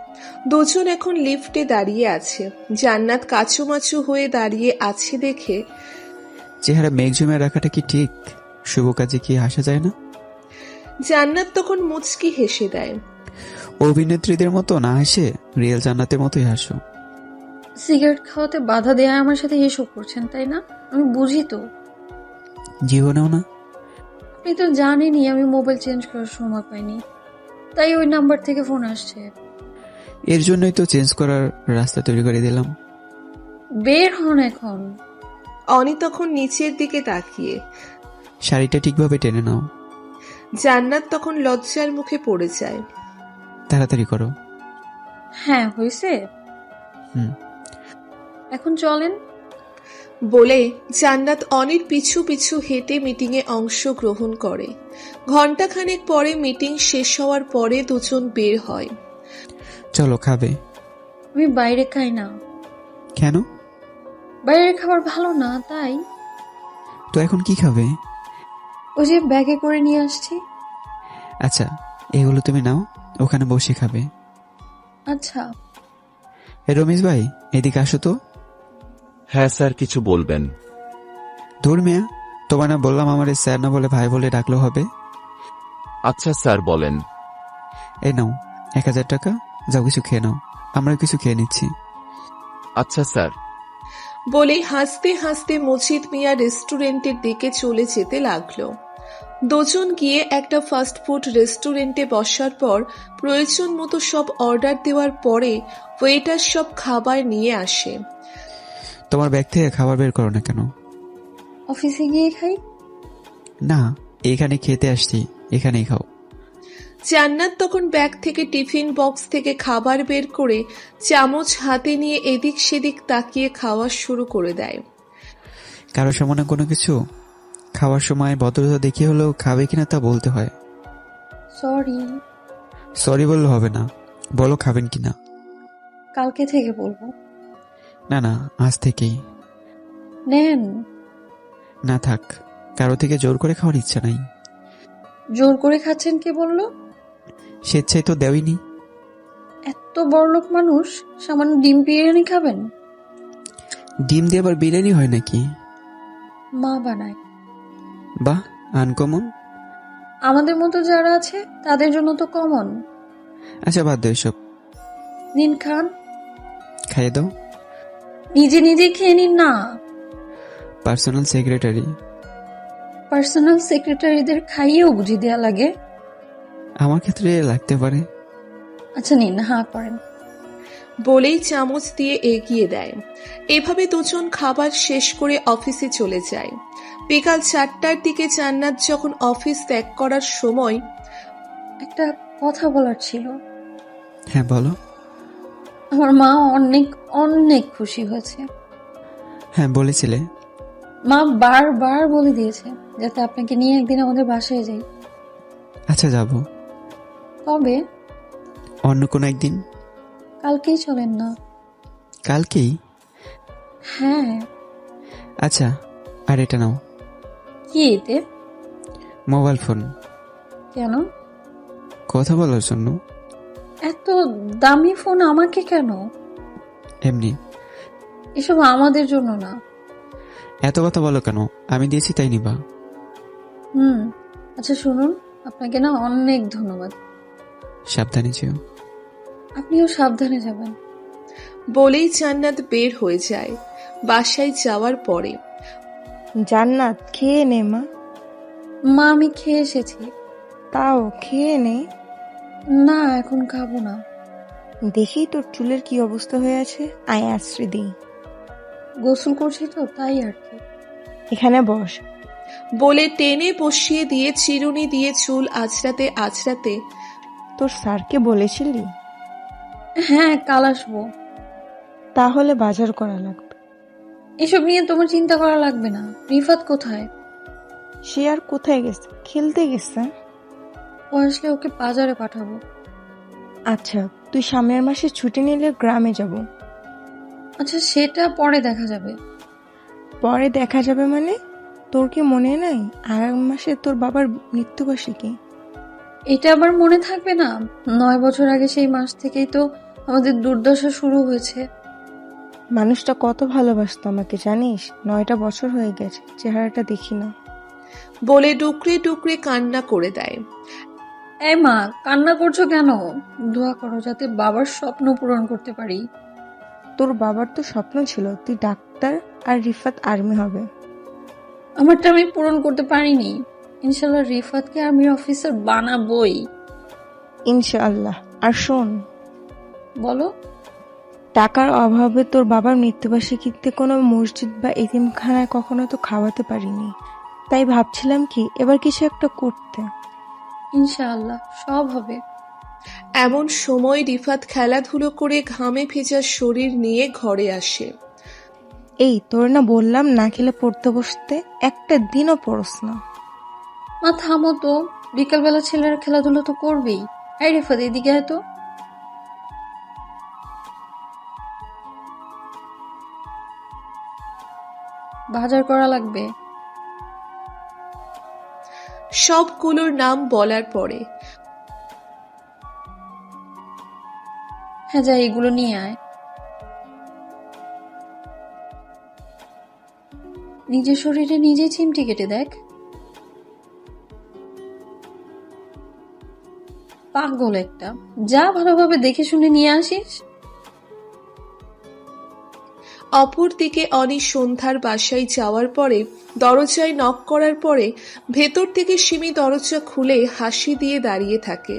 দুজন এখন লিফটে দাঁড়িয়ে আছে। জান্নাত কাচুমাচু হয়ে দাঁড়িয়ে আছে দেখে, চেহারা মেঘ জমে রাখাটা কি ঠিক? শুভ কাজে কি হাসা যায় না? জান্নাত তখন মুচকি হেসে দেয়। অভিনেত্রীদের মতো না হেসে রিয়েল জান্নাতের মতোই হাসো। সিগারেট খাওয়াতে বাধা দেয়া আমার সাথে এসব করছেন তাই না? আমি বুঝি তো। জীবনেও না? আপনি তো জানেনই আমি মোবাইল চেঞ্জ করার সময় পাইনি, তাই ওই নাম্বার থেকে ফোন আসছে। এর জন্যই তো চেঞ্জ করার রাস্তা তৈরি করে দিলাম। বের হন এখন। অনি তখন নিচের দিকে তাকিয়ে। শাড়িটা ঠিকভাবে টেনে নাও। জান্নাত তখন লজ্জার মুখে পড়ে যায়। তাড়াতাড়ি করো। হ্যাঁ, হয়েছে। হুম। এখন চলেন। বলে জান্নাত অনির পিছু পিছু হেঁটে মিটিংয়ে অংশগ্রহণ করে। ঘণ্টাখানেক পরে মিটিং শেষ হওয়ার পরে দুজন বের হয়। চলো, খাবে? আমি বাইরে খাই না। কেন? বাইরের খাবার ভালো না, তাই। তো এখন কি খাবে? ওই যে ব্যাগে করে নিয়ে আসছি। আচ্ছা, এগুলো তুমি নাও, ওখানে বসে খাবে। আচ্ছা। রমেশ ভাই, এদিকে আসো তো। হ্যাঁ স্যার, কিছু বলবেন? ধুর মিয়া, তোমার না বললাম আমার স্যার না বলে ভাই বলে ডাকলেও হবে। আচ্ছা স্যার, বলেন। এই নাও 1000 টাকা, যাও কিছু খেয়ে নাও, আমরা কিছু খেয়ে নিচ্ছি। আচ্ছা স্যার। বলে হাসতে হাসতে মজিদ মিয়া রেস্টুরেন্টের দিকে চলে যেতে লাগলো। দুজন গিয়ে একটা ফাস্টফুড রেস্টুরেন্টে বসার পর প্রয়োজন মতো সব অর্ডার দেওয়ার পরে ওয়েটার সব খাবার নিয়ে আসে। তোমার ব্যাগ থেকে খাবার বের করো না কেন? অফিসে গিয়ে খাই। না, এখানে খেতে আসছি, এখানেই খাও। জান্নাত তখন ব্যাগ থেকে টিফিন বক্স থেকে খাবার বের করে চামচ হাতে নিয়ে এদিক সেদিক তাকিয়ে খাওয়া শুরু করে দেয়। কারো সামনে কোনো কিছু খাওয়ার সময় ভদ্রতা দেখিয়ে হলেও খাবে কিনা তা বলতে হয়। সরি। সরি বললে হবে না, বলো খাবেন কিনা। কালকে থেকে বলবো। না না, আজ থেকেই। নেন। না থাক, কারো থেকে জোর করে খাওয়ার ইচ্ছা নাই। জোর করে খাচ্ছেন কে বললো? স্বেচ্ছায় তো দেওইনি। এত বড়লোক মানুষ, সামান্য ডিম বিরিয়ানি খাবেন? ডিম দিয়ে আবার বিরিয়ানি হয় নাকি? মা বানায়। বাহ, আনকমন। আমাদের মতো যারা আছে তাদের জন্য তো কমন। আচ্ছা বাদ দাও এসব, নিন খান। খাইয়ে দাও। নিজে নিজে খেয়ে নিন না। Personal secretary. পার্সোনাল সেক্রেটারিদের খাইয়েও বুঝি দেয়া লাগে? আমার ক্ষেত্রে লাগতে পারে। আচ্ছা নিন, হাঁ করেন। বলেই চামচ দিয়ে এগিয়ে দেয়। এভাবে দুজন খাবার শেষ করে অফিসে চলে যায়। বিকাল 4টার দিকে জান্নাত যখন অফিস ত্যাগ করার সময় একটা কথা বলার ছিল। হ্যাঁ বলো। আমার মা অনেক অনেক খুশি হয়েছে। হ্যাঁ বলেছিলে। মা বারবার বলে দিয়েছে যাতে আপনাকে নিয়ে একদিন আমাদের বাসায় যাই। আচ্ছা যাব। কবে? অন্য কোনো একদিন। কালকেই চলেন না? কালকেই? হ্যাঁ। আচ্ছা, আর এটা নাও। কি এতে? Mobile phone. কেন? কথা বলার জন্য। এত দামি ফোন আমাকে কেন? এমনি। এসব আমাদের জন্য না। এত কথা বলো কেন? আমি দিয়েছি তাই নিবা। আচ্ছা শুনুন, আপনাকে না অনেক ধন্যবাদ। সাবধানে যেও। আপনিও সাবধানে যাবেন। বলেই জান্নাত বের হয়ে যায়। বাসায় যাওয়ার পরে জান্নাত খেয়ে নে মা। মা আমি খেয়ে এসেছি। তাও খেয়ে নে। না এখন খাবো না। দেখি তোর চুলের কি অবস্থা হয়ে আছে, আয় আশ্রয় দিই। গোসল করছি তো তাই আর কি। এখানে বস। বলে টেনে বসিয়ে দিয়ে চিরুনি দিয়ে চুল আঁচড়াতে আঁচড়াতে তোর স্যারকে বলেছিলি? হ্যাঁ কাল আসবো। তাহলে বাজার করা লাগবে। এসব নিয়ে তোমার চিন্তা করা লাগবে না। রিফাত কোথায়? সে আর কোথায় গেছে, খেলতে গেছে। ও আসলে ওকে বাজারে পাঠাবো। আচ্ছা তুই সামনের মাসে ছুটি নিলে গ্রামে যাব। আচ্ছা সেটা পরে দেখা যাবে। পরে দেখা যাবে মানে? তোর কি মনে নাই আগামী মাসে তোর বাবার মৃত্যুবার্ষিকী? এটা আবার মনে থাকবে না? 9 বছর আগে সেই মাস থেকেই তো আমাদের দুর্দশা শুরু হয়েছে। মানুষটা কত ভালোবাসতো আমাকে জানিস? 9টা বছর হয়ে গেছে, চেহারাটা দেখি না। বলে ডুকরে ডুকরে কান্না করে দেয়। এই মা, কান্না করছো কেন? দোয়া করো যাতে বাবার স্বপ্ন পূরণ করতে পারি। তোর বাবার তো স্বপ্ন ছিল তুই ডাক্তার আর রিফাত আর্মি হবে। আমারটা আমি পূরণ করতে পারিনি। ইনশাল্লাহ রিফাতকে আর্মি অফিসার বানাবোই। ইনশাআল্লাহ। আর শোন, বলো। টাকার অভাবে তোর বাবার মৃত্যুবার্ষিকীতে কোনো মসজিদ বা এতিমখানায় কখনো তো খাওয়াতে পারিনি, তাই ভাবছিলাম কি এবার কিছু একটা করতে। ইনশাআল্লাহ সব হবে। এমন সময় রিফাত খেলাধুলো করে ঘামে ভেজা শরীর নিয়ে ঘরে আসে। এই তোর না বললাম না খেলে পড়তে বসতে, একটা দিনও পড়স না। মা থামো তো, বিকালবেলা ছেলেরা খেলাধুলো তো করবেই। এই রিফাত এদিকে আয় তো। বাজার করা লাগবে। সবগুলোর নাম বলার পরে হ্যাঁ যা, এগুলো নিয়ে আয়। নিজের শরীরে নিজেই চিমটি কেটে দেখ। পাগল একটা, যা ভালোভাবে দেখে শুনে নিয়ে আসিস। অপরদিকে অনি সন্ধ্যার বাসায় যাওয়ার পরে দরজায় নক করার পরে ভেতর থেকে সিমি দরজা খুলে হাসি দিয়ে দাঁড়িয়ে থাকে।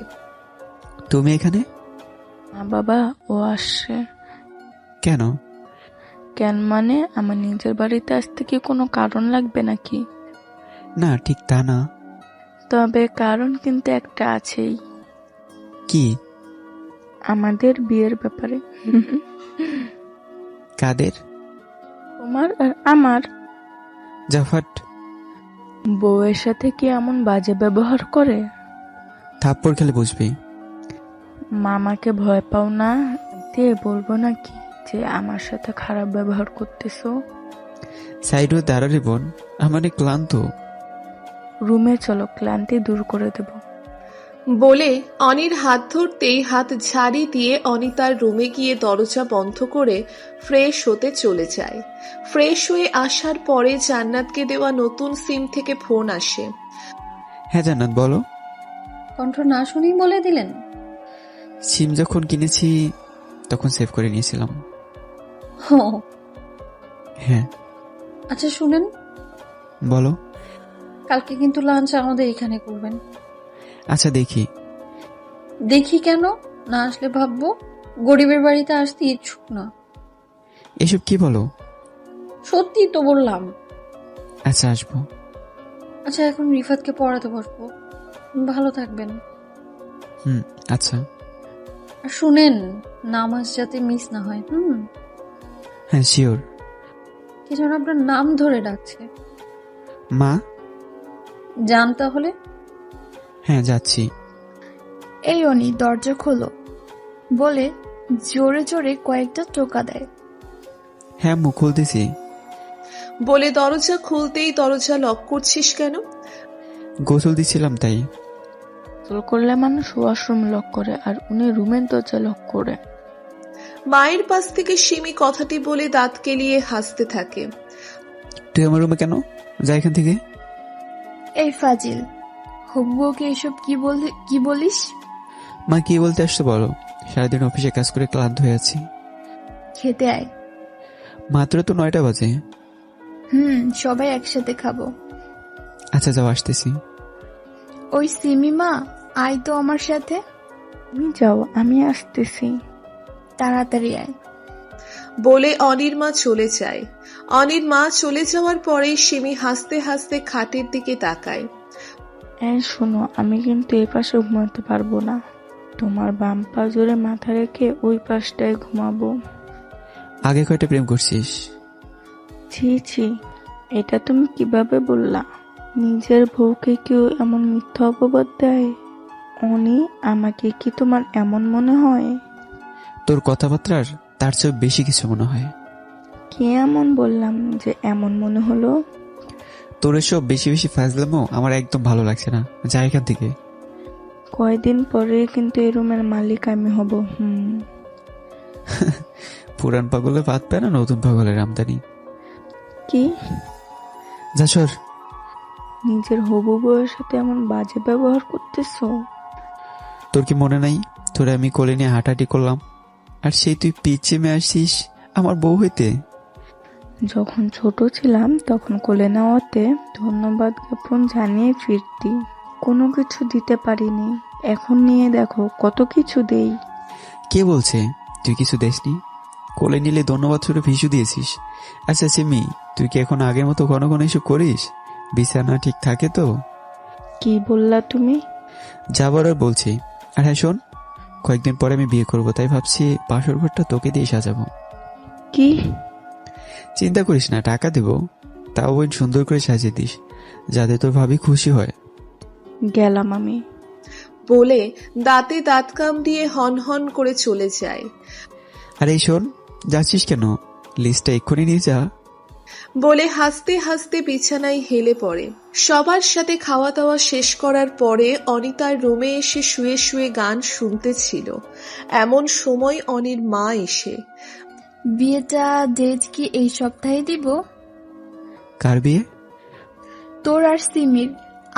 তুমি এখানে? বাবা, ও আসছে। কেন? কেন মানে, আমার নিজের বাড়িতে আসতে কি কোনো কারণ লাগবে নাকি? না, ঠিক তা না। তবে কারণ কিন্তু একটা আছেই। কি? আমাদের বিয়ের ব্যাপারে। কাদের? তোমার আর আমার। জাফাট বউয়ের সাথে কি এমন বাজে ব্যবহার করে? থাপ্পড় খেলে বুঝবি। মামাকে ভয় পাও না? দিয়ে বলবো নাকি যে আমার সাথে খারাপ ব্যবহার করতেছো? সাইড হয়ে দাঁড়ালে বোন, আমার অনেক ক্লান্ত। রুমে চলো, ক্লান্তি দূর করে দেব। বলে অনির হাত ধরতেই হাত ঝাড়ি দিয়ে অনি তার রুমে গিয়ে দরজা বন্ধ করে ফ্রেশ হতে চলে যায়। ফ্রেশ হয়ে আসার পরে জান্নাতকে দেওয়া নতুন সিম থেকে ফোন আসে। হ্যাঁ জান্নাত, বলো। কণ্ঠ না শুনেই বলে দিলেন? সিম যখন কিনেছি তখন সেভ করে নিয়েছিলাম। ও হ্যাঁ। আচ্ছা শুনেন, বলো। কালকে কিন্তু লাঞ্চ আমাদের এখানে করবেন। আচ্ছা দেখি। দেখি কেন? না আসলে ভাববো গরিবের বাড়িতে আসতে ইচ্ছুক না। এসব কি বলো? সত্যি তো বললাম। আচ্ছা আসবো। আচ্ছা এখন রিফাতকে পড়াতে বসবো। ভালো থাকবেন। আচ্ছা। আর শুনেন, নামাজ যাতে মিস না হয়। হ্যাঁ শিওর। কি যেন আপনার নাম ধরে ডাকছে। মা? যান তাহলে। হ্যাঁ যাচ্ছি। এই অনি, দরজা খোলো বলে জোরে জোরে কয়েকটা টোকা দেয়। হ্যাঁ মুখ খুলতেছি। বলে দরজা খুলতেই দরজা লক করছিস কেন? গোসল দিছিলাম তাই। গোসল করলে মানুষ ওয়াশরুম লক করে, আর উনি রুমের দরজা লক করে। মায়ের পাশ থেকে সিমি কথাটি বলে দাঁত কেলিয়ে হাসতে থাকে। তুই আমার রুমে কেন? যা এখান থেকে। এই ফাজিল, হব্বুকে এসব কি বলিস? মা কি বলতে আসছো বলো। সারাদিন অফিসে কাজ করে ক্লান্ত হয়ে আছি। খেতে আয়। মাত্র তো 9টা বাজে। সবাই একসাথে খাবো। আচ্ছা যাও, আসতেছি। ওই সিমি মা, আয় তো আমার সাথে। তুমি যাও, আমি আসতেছি। তাড়াতাড়ি আয়। বলে অনির মা চলে যায়। অনির মা চলে যাওয়ার পরেই সিমি হাসতে হাসতে খাটের দিকে তাকায়। শোনো, আমি কিন্তু এই পাশে ঘুমাতে পারবো না। তোমার বাম পা জোরে মাথা রেখে ওই পাশটায় ঘুমাবো। আগে কয়টা প্রেম করছিস? ছি ছি, এটা তুমি কিভাবে বললা? নিজের বউকে কেউ এমন মিথ্যা অপবাদ দেয়? অনি, আমাকে কি তোমার এমন মনে হয়? তোর কথাবার্তার তার চেয়ে বেশি কিছু মনে হয়। কি এমন বললাম যে এমন মনে হলো? তোর এসব বেশি বেশি ফাজলামো আমার একদম ভালো লাগছে না। যা এখান থেকে। কয়দিন পরে কিন্তু এই রুমের মালিক আমি হব। পুরান পাগলে ভাত পায় না নতুন পাগলের আমদানি। কি? যা সর। নিজের হবু বউয়ের সাথে এমন বাজে ব্যবহার করতেছো? তোর কি মনে নাই তোরে আমি কোলে নিয়ে হাঁটাহাঁটি করলাম, আর সেই তুই পিছিয়ে আসছিস আমার বউ হইতে? যখন ছোট ছিলাম তখন কোলে নেওয়াতে ধন্যবাদ জ্ঞাপন জানিয়ে ফিরতি। কোনো কিছু দিতে পারিনি, এখন নিয়ে দেখো কত কিছু দেই। কে বলছে? তুই কিছু দেসনি? কোলে নিলে ধন্যবাদ ছুটে ফিসু দিয়েছিস। আচ্ছা সিমি, তুই কি এখন আগের মতো ঘন ঘন এসব করিস? বিছানা ঠিক থাকে তো? কি বললা তুমি? যা বলার বলছি। আর হ্যাঁ শোন, কয়েকদিন পরে আমি বিয়ে করব, তাই ভাবছি বাসর ঘরটা তোকে দিয়ে সাজাবো। কি? চিন্তা করিস না, টাকা দেব, তাও বোন সুন্দর করে সাজিয়ে দিস, যাতে তোর ভাবি খুশি হয়। গেলাম আমি। বলে দাঁতে দাঁত কামড়িয়ে হন হন করে চলে যায়। আর এই শোন, যাচ্ছিস কেন? লিস্টটা এক্ষুনি নিয়ে যা। বলে হাসতে হাসতে বিছানায় হেলে পড়ে। সবার সাথে খাওয়া দাওয়া শেষ করার পরে অনিতার রুমে এসে শুয়ে শুয়ে গান শুনতেছিল। এমন সময় অনির মা এসে, বিয়েটা ডেট কি এই সপ্তাহে দিব? কার বিয়ে? তোর আর সিমির।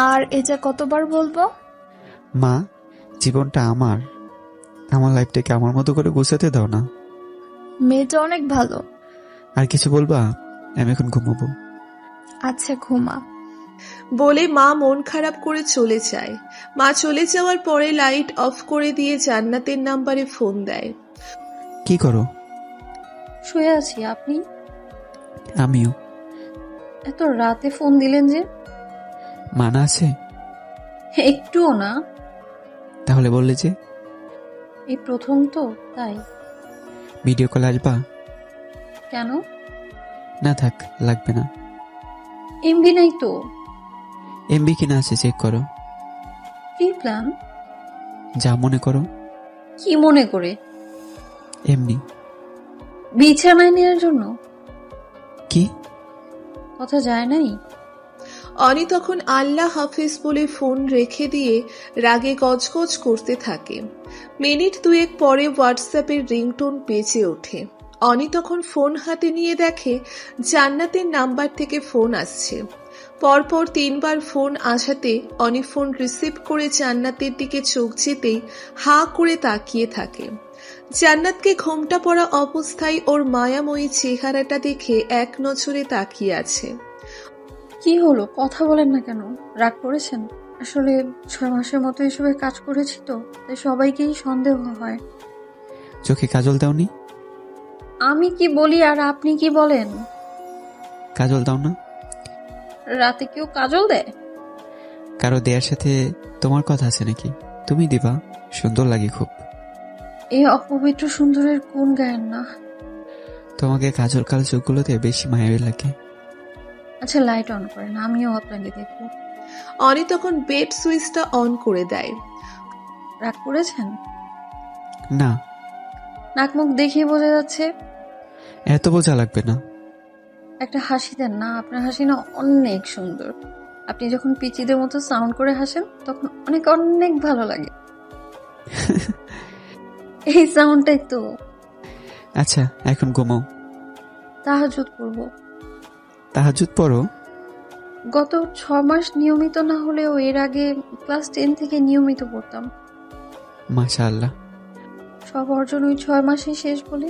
আর এটা কতবার বলবো? মা, জীবনটা আমার লাইফটাকে আমার মতো করে গুছাতে দাও না। মেয়েটা অনেক ভালো। আর কিছু বলবা? আমি এখন ঘুমাবো। আচ্ছা ঘুমা। বলে মা মন খারাপ করে চলে যায়। মা চলে যাওয়ার পরে লাইট অফ করে দিয়ে জান্নাতের নাম্বারে ফোন দেয়। কি করো? শুয়ে আছি। আপনি? আমিও। এত রাতে ফোন দিলেন যে? মানা আছে? একটুও না। তাহলে বললে যে? এই প্রথম তো, তাই। ভিডিও কল আসবা? কেন? না থাক, লাগবে না। এমবি নাই তো। এমবি কিনা আছে চেক করো। Pre plan? যা মনে করো। কি মনে করে? এমনি। বিছানায় নেওয়ার জন্য? কি কথা যায় নাই? অনি তখন আল্লাহ হাফিজ বলে ফোন রেখে দিয়ে রাগে গজগজ করতে থাকে। মিনিট দুয়েক পরে হোয়াটসঅ্যাপের রিংটোন বেজে ওঠে। অনি তখন ফোন হাতে নিয়ে দেখে জান্নাতের নাম্বার থেকে ফোন আসছে। পরপর 3 বার ফোন আসাতে অনি ফোন রিসিভ করে জান্নাতের দিকে চোখ যেতেই হা করে তাকিয়ে থাকে। জান্নাতকে ঘোমটা পড়া অবস্থায় ওর মায়াময়ী চেহারাটা দেখে এক নজরে তাকিয়ে আছে। কি হলো, কথা বলেন না কেন? রাগ করেছেন? আসলে 6 মাসের মতো এসবে কাজ করেছি তো, তাই সবাইকেই সন্দেহ হয়। চোখে কাজল দাওনি? আমি কি বলি আর আপনি কি বলেন? কাজল দাও না? রাতে কেউ কাজল দেয়? কারো দেয়ার সাথে তোমার কথা আছে নাকি? তুমি দিবা, সুন্দর লাগে খুব। এই অপবিত্র সুন্দরের কোন গায়েন না? তোমাকে কাজল কাল চোখগুলোতে বেশি মায়াবী লাগে। আচ্ছা লাইট অন করেন, আমিও আপনাকে দেখবো। অনি তখন বেড সুইচটা অন করে দেয়। রাগ করেছেন? না। নাক মুখ দেখিয়ে বোঝা যাচ্ছে। এত বোঝা লাগবে না। একটা হাসি দেন না, আপনার হাসি না অনেক সুন্দর। আপনি যখন পিচিদের মতো সাউন্ড করে হাসেন তখন অনেক অনেক ভালো লাগে। এই সাউন্ডটাই তো। আচ্ছা এখন ঘুমাও। তাহাজ্জুদ পড়বো। তাহাজ্জুদ পড়ো? গত 6 মাস নিয়মিত না হলেও এর আগে ক্লাস 10 থেকে নিয়মিত পড়তাম। মাশাআল্লাহ। সব অর্জন ওই 6 মাসেই শেষ বলে।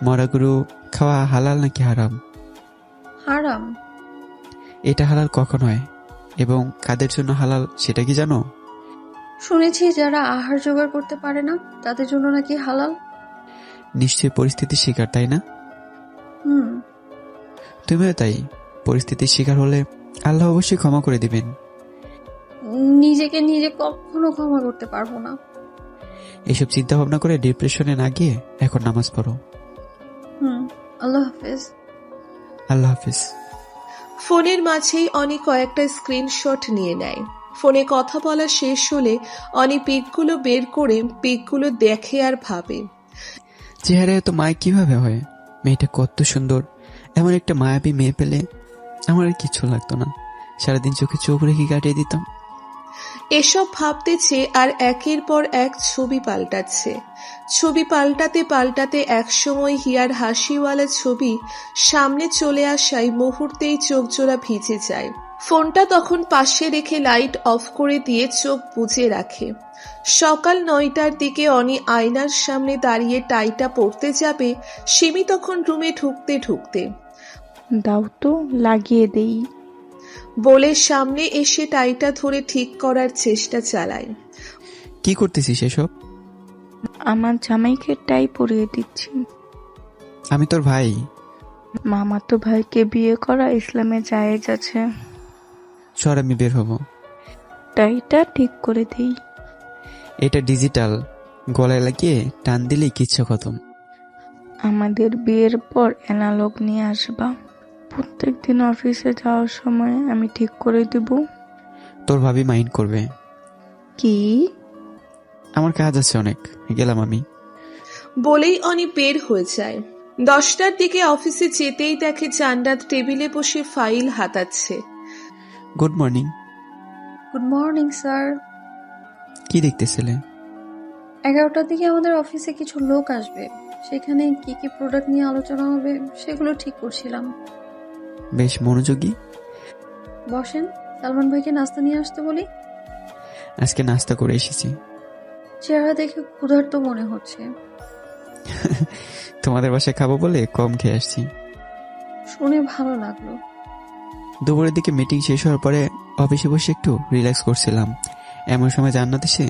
মরা গরু খাওয়া হালাল নাকি হারাম? হারাম। এটা হালাল কখন হয় এবং কাদের জন্য হালাল সেটা কি জানো? শুনেছি যারা আহার জোগাড় করতে পারে না তাদের জন্য নাকি হালাল। নিশ্চয়ই পরিস্থিতির শিকার, তাই না? তুমিও তাই। পরিস্থিতির শিকার হলে আল্লাহ অবশ্যই ক্ষমা করে দিবেন। নিজেকে নিজে কখনো ক্ষমা করতে পারবো না। এসব চিন্তা ভাবনা করে ডিপ্রেশনে না গিয়ে এখন নামাজ পড়ো। আল্লাহ হাফেজ। আল্লাহ হাফেজ। ফোনের মাঝেই অনি কয়েকটা স্ক্রিনশট নিয়ে নেয়। ফোনে কথা বলা শেষ হলে অনি পিকগুলো বের করে পিকগুলো দেখে আর ভাবে, চেহারা এত মায় কিভাবে হয়? মেয়েটা কত সুন্দর। এমন একটা মায়াবী মেয়ে পেলে আমার আর কিছু লাগতো না, সারাদিন চোখে চোখ রেখে কাটিয়ে দিতাম। এসব ভাবতেছে আর একের পর এক ছবি পাল্টাচ্ছে। ছবি পাল্টাতে পাল্টাতে একসময় হিয়ার হাসিওয়ালা ছবি সামনে চলে আসায় মুহূর্তেই চোখ জোড়া ভিজে যায়। ফোনটা তখন পাশে রেখে লাইট অফ করে দিয়ে চোখ বুজে রাখে। সকাল 9টার দিকে অনি আয়নার সামনে দাঁড়িয়ে টাইটা পরতে যাবে। সিমি তখন রুমে ঢুকতে ঢুকতে, দাও তো লাগিয়ে দেই বলে সামনে এসে টাইটা ধরে ঠিক করার চেষ্টা চালায়। কি করতেছিস এসব? আমার জামাইকে টাই পরিয়ে দিচ্ছি। আমি তোর ভাই। মামাতো ভাইকে বিয়ে করা ইসলামে জায়েজ আছে। সর, আমি বের হব। টাইটা ঠিক করে দেই। এটা ডিজিটাল, গলায় লাগিয়ে টান দিলেই কিচ্ছু খতম। আমাদের বিয়ের পর অ্যানালগ নিয়ে আসবা। প্রত্যেকদিন অফিসে যাওয়ার সময় আমি ঠিক করে দেব। তোর ভাবি মাইন্ড করবে। কি? আমার কাজ আছে অনেক, গেলাম আমি। বলেই অনি বের হয়ে যায়। 10টার দিকে অফিসে যেতেই দেখে জান্নাত টেবিলে বসে ফাইল হাতাচ্ছে। Good morning. Good morning sir. কি দেখতেছিলে? 11টার দিকে আমাদের অফিসে কিছু লোক আসবে, সেখানে কি কি প্রোডাক্ট নিয়ে আলোচনা হবে সেগুলো ঠিক করছিলাম। বেশ মনোযোগী। বসেন, সালমান ভাইকে নাস্তা নিয়ে আসতে বলি। আজকে নাস্তা করে এসেছি। চেহারা দেখে ক্ষুধার্ত মনে হচ্ছে। তোমাদের বাসায় খাবো বলে কম খেয়ে আসছি। শুনে ভালো লাগলো। দুপুরের দিকে মিটিং শেষ হওয়ার পরে অফিসে বসে একটু রিল্যাক্স করছিলাম, এমন সময় জান্নাত এসে।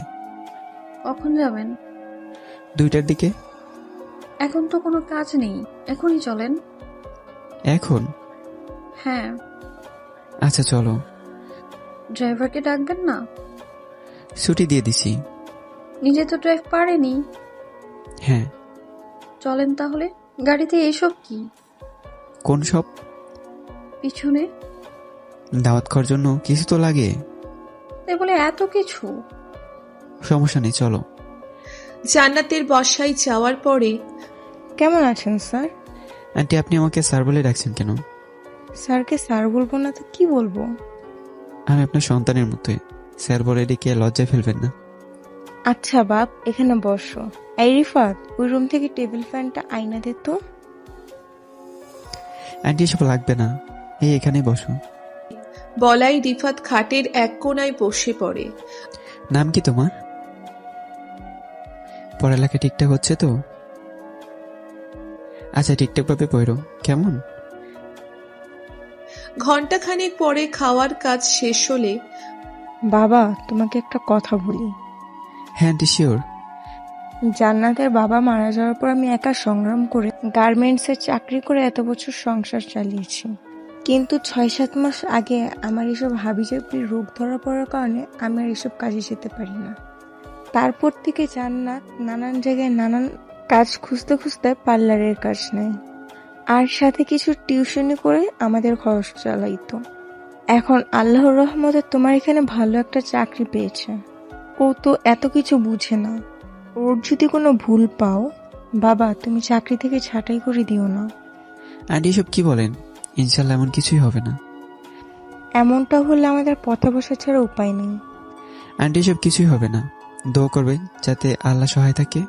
কখন যাবেন? 2টার দিকে। এখন তো কোনো কাজ নেই, এখনই চলেন। এখন? হ্যাঁ। আচ্ছা চলো। ড্রাইভারকে ডাকবেন না? ছুটি দিয়ে দিছি। নিজে তো ড্রাইভ পারেনি। হ্যাঁ। চলেন তাহলে। গাড়িতে এসব কি? কোন সব? পিছনে। দাওয়াত খাওয়ার জন্য কিছু তো লাগে। তাই বলে এত কিছু? সমস্যা নেই, চলো। জান্নাতের বসায় যাওয়ার পরে। কেমন আছেন স্যার? আন্টি, আপনি আমাকে স্যার বলে ডাকছেন কেন? স্যারকে স্যার বলবো না তো কি বলবো? আমি আপনার সন্তানের মতোই, স্যার বলে ডেকে লজ্জায় ফেলবেন না। আচ্ছা বাপ, এখানে বসো। এই রিফাত, ওই রুম থেকে টেবিল ফ্যানটা আয়না দে তো। আন্টি, এসব লাগবে না, এই এখানেই বসো। বলাই রিফাত খাটের এক কোণায় বসে পড়ে। নাম কি তোমার? পড়ালেখা ঠিকঠাক হচ্ছে তো? আচ্ছা, ঠিকঠাক ভাবে পড়ো, কেমন? ঘন্টাখানেক পরে খাওয়ার কাজ শেষ হলে। বাবা, তোমাকে একটা কথা বলি। হ্যাঁ আন্টি, শিওর। জান্নাতের বাবা মারা যাওয়ার পর আমি একা সংগ্রাম করে গার্মেন্টসে চাকরি করে এত বছর সংসার চালিয়েছি, কিন্তু 6-7 মাস আগে আমার এসব হাবিজাবির রোগ ধরা পড়ার কারণে আমি আর এসব কাজে যেতে পারি না। তারপর থেকে জান্নাত নানান জায়গায় নানান কাজ খুঁজতে খুঁজতে পার্লারের কাজ নেয়, আর সাথে কিছু টিউশনি করে আমাদের খরচ চালাইতো। এখন আল্লাহর রহমতে তোমার এখানে ভালো একটা চাকরি পেয়েছে। ও তো এত কিছু বুঝে না। ওর যদি কোনো ভুল পাও, বাবা তুমি চাকরি থেকে ছাঁটাই করে দিও না। আন্টি, এসব কি বলেন? ইনশাল্লাহ এমন কিছুই হবে না। এমনটা হলে আমাদের পথে বসা ছাড়া উপায় নেই। আন্টি, এসব কিছুই হবে না, দোয়া করবেন যাতে আল্লাহ সহায় থাকে।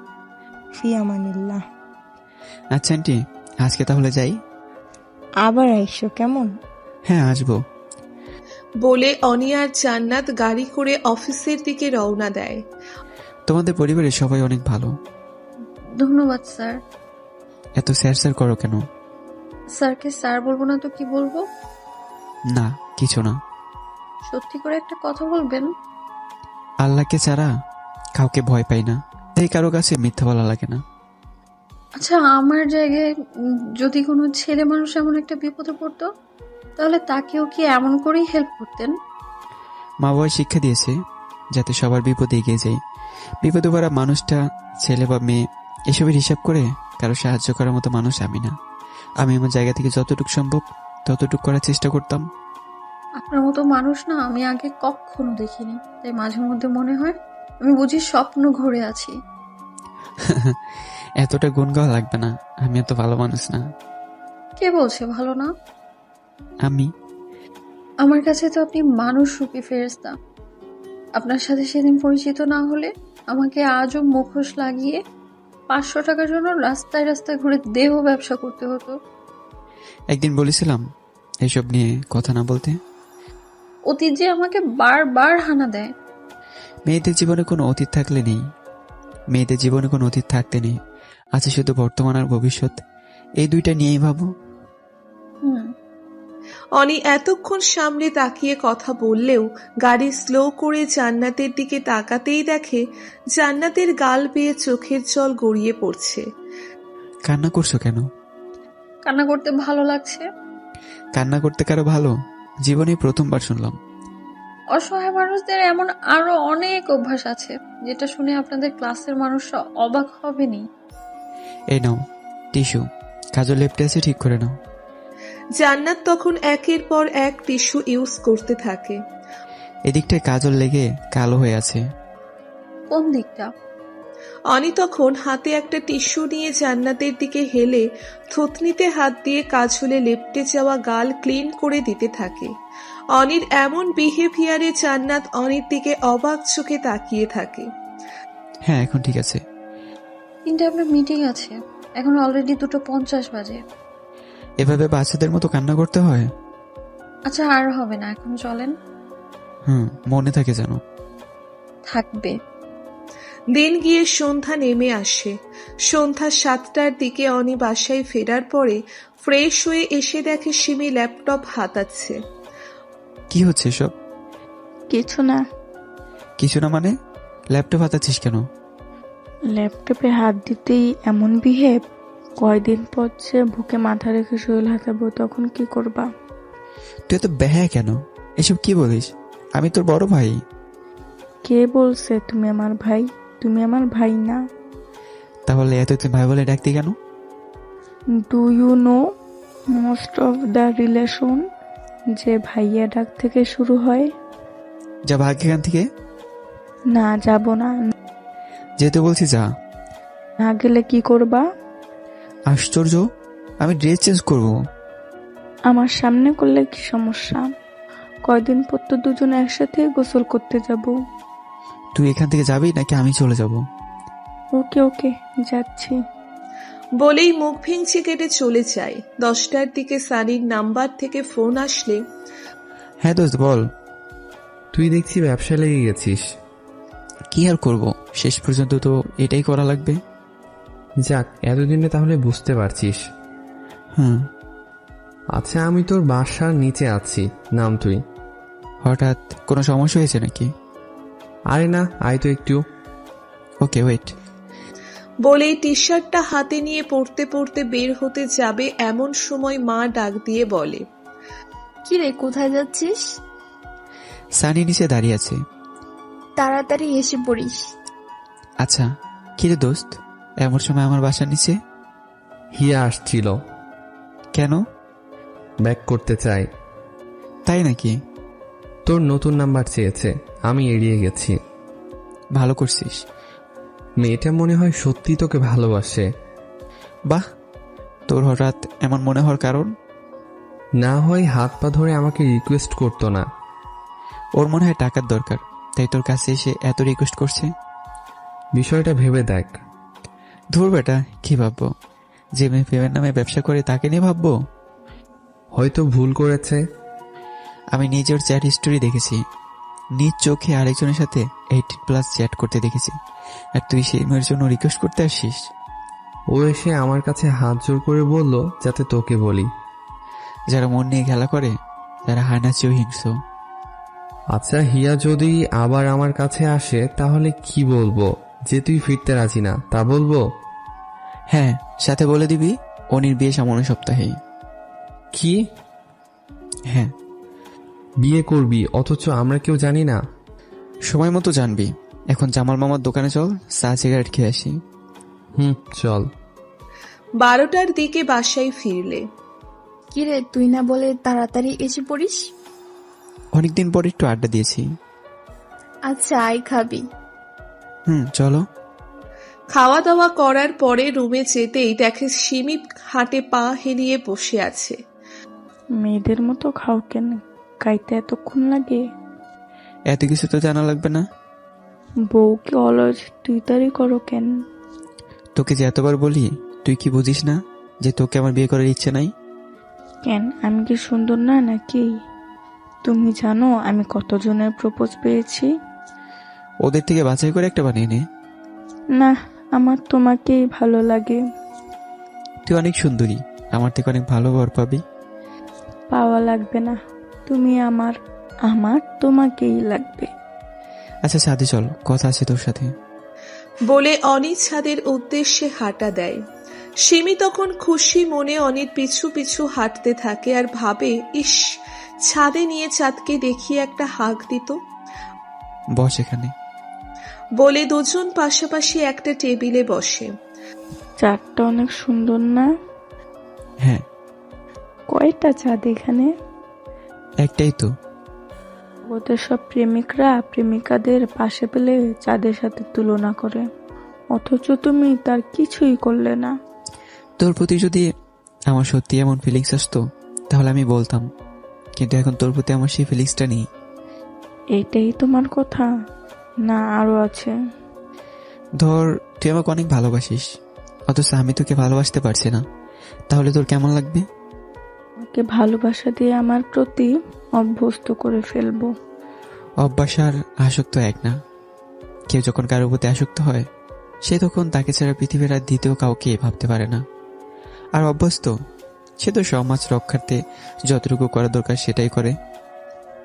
ফি আমানিল্লাহ। আচ্ছা আন্টি, আজকে তাহলে যাই। আবার আইসো কেমন? হ্যাঁ, আসবো। বলে অনি আর জান্নাত গাড়ি করে অফিসের দিকে রওনা দেয়। তোমাদের পরিবারের সবাই অনেক ভালো। ধন্যবাদ স্যার। এত স্যার স্যার করো কেন? স্যারকে স্যার বলবো না তো কি বলবো? না, কিছু না। সত্যি করে একটা কথা বলবেন? আল্লাহকে ছাড়া কাউকে ভয় পাই না, তাই কারো কাছে মিথ্যা বলা লাগে না। আচ্ছা, আমার জায়গায় যদি কোনো ছেলে মানুষ এমন একটা বিপদে পড়তো, তাহলে তাকেও কি এমন করেই হেল্প করতেন? মা বাবা শিক্ষা দিয়েছে যাতে সবার বিপদে এগিয়ে যায়। বিপদে পড়া মানুষটা ছেলে বা মেয়ে এসবের হিসাব করে কারো সাহায্য করার মতো মানুষ আমি না। আমি আমার জায়গা থেকে যতটুকু সম্ভব ততটুকু করার চেষ্টা করতাম। আপনার মতো মানুষ না আমি আগে কখনো দেখিনি, তাই মাঝে মধ্যে মনে হয় আমি বুঝি স্বপ্ন ঘুরে আছি। এতটা গুণ গাওয়া লাগবে না, আমি এত ভালো মানুষ না। কে বলছে ভালো না? আমি। আমার কাছে তো আপনি মানুষ রূপী ফেরেশতা। আপনার সাথে সেদিন পরিচিত না হলে আমাকে আজও মুখোশ লাগিয়ে 500 টাকার জন্য রাস্তায় রাস্তায় ঘুরে দেহ ব্যবসা করতে হতো। একদিন বলেছিলাম এসব নিয়ে কথা না বলতে। অতীত যে আমাকে বারবার হানা দেয়। মেয়েদের জীবনে কোনো অতীত থাকলে নেই, মেয়েদের জীবনে কোনো অতীত থাকতে নেই, আছে শুধু বর্তমান আর ভবিষ্যৎ। এই দুইটা নিয়েই ভাবো। অনি এতক্ষণ সামনে তাকিয়ে কথা বললেও গাড়ি স্লো করে জান্নাতের দিকে তাকাতেই দেখে জান্নাতের গাল বেয়ে চোখের জল গড়িয়ে পড়ছে। কান্না করছো কেন? কান্না করতে ভালো লাগছে। কান্না করতে কারো ভালো? জীবনে প্রথমবার শুনলাম। অসহায় মানুষদের এমন আরো অনেক অভ্যাস আছে যেটা শুনে আপনাদের ক্লাসের মানুষরা অবাক হবেনি। এই নাও টিস্যু, কাজল লেপটে আছে, ঠিক করে নাও। জান্নাত তখন একের পর এক টিস্যু ইউজ করতে থাকে। এদিকটায় কাজল লেগে কালো হয়ে আছে। কোন দিকটা? অনি তখন হাতে একটা টিস্যু নিয়ে জান্নাতের দিকে হেলে থুতনিতে হাত দিয়ে কাজলে লেপটে যাওয়া গাল ক্লিন করে দিতে থাকে। অনির এমন বিহেভিয়ারে জান্নাত অনির দিকে অবাক চোখে তাকিয়ে থাকে। হ্যাঁ, এখন ঠিক আছে। 3টা আপনার মিটিং আছে, এখন অলরেডি 2:50 বাজে। এভাবে বাচ্চাদের মতো কান্না করতে হয়? আচ্ছা, আর হবে না, এখন চলেন। মনে থাকে যেন। থাকবে। দিন গিয়ে সন্ধ্যা নেমে আসে। সন্ধ্যা 7টার দিকে অনি বাসায় ফেরার পরে ফ্রেশ হয়ে এসে দেখে সিমি ল্যাপটপ হাতাচ্ছে। কি হচ্ছে এসব? কিছু না। কিছু না মানে? ল্যাপটপ হাতাচ্ছিস কেন? ল্যাপটপে হাত দিতেই এমন বিহেভ? কয়দিন পর যে বুকে মাথা রেখে শরীর হাতাবো, তখন কি করবা? তুই এত ব্যাহা কেন? এসব কি বলিস? আমি তোর বড় ভাই। কে বলছে তুমি আমার ভাই? তুমি আমার ভাই না। তাহলে এত তুই ভাই বলে ডাকতি কেন? Do you know most of the relation যে ভাইয়া ডাক থেকে শুরু হয়? যা ভাগ এখান থেকে। না, যাব না। যেতে বলছি যা। না গেলে কি করবা? আশ্চর্য, আমি ড্রেস চেঞ্জ করব। আমার সামনে করলে কি সমস্যা? কয়দিন পর তো দুজন একসাথে গোসল করতে যাব। তুই এখান থেকে যাবি নাকি আমি চলে যাব? ওকে ওকে, যাচ্ছি। বলেই মুখ ভেঙচি কেটে চলে যায়। 10টার দিকে সানির নাম্বার থেকে ফোন আসলে, হ্যাঁ দোস্ত বল। তুই দেখছি ব্যবসা লেগে গেছিস। কি আর করব, শেষ পর্যন্ত তো এটাই করা লাগবে। যাক, এতদিনে তাহলে বুঝতে পারছিস। আচ্ছা, আমি তোর বাসার নিচে আছি, নাম তুই। হঠাৎ কোনো সমস্যা হয়েছে নাকি? আরে না, আয় তো একটু। Okay wait. বলেই টি শার্টটা হাতে নিয়ে পড়তে পড়তে বের হতে যাবে এমন সময় মা ডাক দিয়ে বলে, কি রে, কোথায় যাচ্ছিস? সানি নিচে দাঁড়িয়ে আছে। তাড়াতাড়ি এসে পড়িস। আচ্ছা, কি রে দোস্ত, এমন সময় আমার বাসার নিচে? হিয়া আসছিল। কেন? ব্যাক করতে চাই। তাই নাকি? তোর নতুন নাম্বার চেয়েছে, আমি এড়িয়ে গেছি। ভালো করছিস। মেয়েটা মনে হয় সত্যি তোকে ভালোবাসে। বাহ, তোর হঠাৎ এমন মনে হওয়ার কারণ? না হয় হাত পা ধরে আমাকে রিকোয়েস্ট করতো না। ওর মনে হয় টাকার দরকার, তাই তোর কাছে এসে এত রিকোয়েস্ট করছে। বিষয়টা ভেবে দেখ। ধুর বেটা, কি ভাববো? যে মেয়ে প্রেমের নামে ব্যবসা করে তাকে নিয়ে ভাববো? হয়তো ভুল করেছে। আমি নিজের চ্যাট হিস্টোরি দেখেছি, নিজ চোখে আরেকজনের সাথে 18+ চ্যাট করতে দেখেছি, আর তুই সেই মেয়ের জন্য রিকোয়েস্ট করতে আসিস? ও এসে আমার কাছে হাত জোর করে বলল যাতে তোকে বলি। যারা মন নিয়ে খেলা করে তারা হায়না চেয়েও হিংস্র। আচ্ছা, হিয়া যদি আবার আমার কাছে আসে তাহলে কি বলবো? যে তুই ফিরতে রাজি না, তা বলবো? হ্যাঁ, সাথে বলে দিবি অনির বিয়ে সামনের সপ্তাহেই। কি? হ্যাঁ। বিয়ে করবি অথচ আমরা কেউ জানি না? সময় মতো জানবি। এখন জামাল মামার দোকানে চল, চা সিগারেট খেয়ে আসি। চল। 12টার দিকে বাসায় ফিরলে, কি রে, তুই না বলে তাড়াতাড়ি এসে পড়িস? অনেকদিন পর একটু আড্ডা দিয়েছি। আচ্ছা, আয় খাবি। চলো। খাওয়া দাওয়া করার পরে রুমে যেতেই দেখে সিমি হাটে পা হেলিয়ে বসে আছে। মেয়েদের মতো খাও কেন? খাইতে এতক্ষণ লাগে? এত কিছু তো জানা লাগবে না। বউকে অলস তুই করো কেন? তোকে যে এতবার বলি, তুই কি বুঝিস না যে তোকে আমার বিয়ে করার ইচ্ছে নাই? কেন, আমি কি সুন্দর না নাকি? তুমি জানো আমি কতজনের প্রপোজ পেয়েছি? ওদের থেকে বাছাই করে একটা বানিয়ে নে। না, আমার তোমাকেই ভালো লাগে। তুই অনেক সুন্দরী, আমার থেকে অনেক ভালো বর পাবি। পাওয়া লাগবে না, তুমি আমার, আমার তোমাকেই লাগবে। আচ্ছা ছাদে চল, কথা আছে তোর সাথে। বলে অনি ছাদের উদ্দেশ্যে হাঁটা দেয়। সিমি তখন খুশি মনে অনির পিছু পিছু হাঁটতে থাকে আর ভাবে, ইস, ছাদে নিয়ে চাঁদকে দেখিয়ে একটা হাঁক দিত। বস এখানে। বলে দুজন পাশাপাশি একটা টেবিলে বসে। চাঁদটা অনেক সুন্দর না? হ্যাঁ। কয়টা চাঁদ এখানে? একটাই তো। ওদের সব প্রেমিকরা প্রেমিকাদের পাশে পেলে চাঁদের সাথে তুলনা করে, অথচ তুমি তার কিছুই করলে না। তোর প্রতি যদি আমার সত্যি এমন ফিলিংস আসতো তাহলে আমি বলতাম, কিন্তু এখন তোর প্রতি আমার সেই ফিলিংসটা নেই। এইটাই তোমার কথা? না আরো আছে? ধর তুই আমাকে অনেক ভালোবাসিস, অথচ আমি তোকে ভালোবাসতে পারছি না, তাহলে তোর কেমন লাগবে? আমাকে ভালোবাসা দিয়ে আমার প্রতি অভ্যস্ত করে ফেলবো। অভ্যাস আর আসক্ত এক না। কেউ যখন কারোর প্রতি আসক্ত হয় সে তখন তাকে ছাড়া পৃথিবীর আর দ্বিতীয় কাউকে ভাবতে পারে না। আর অভ্যস্ত সে তো সমাজ রক্ষার্থে যতটুকু করা দরকার সেটাই করে।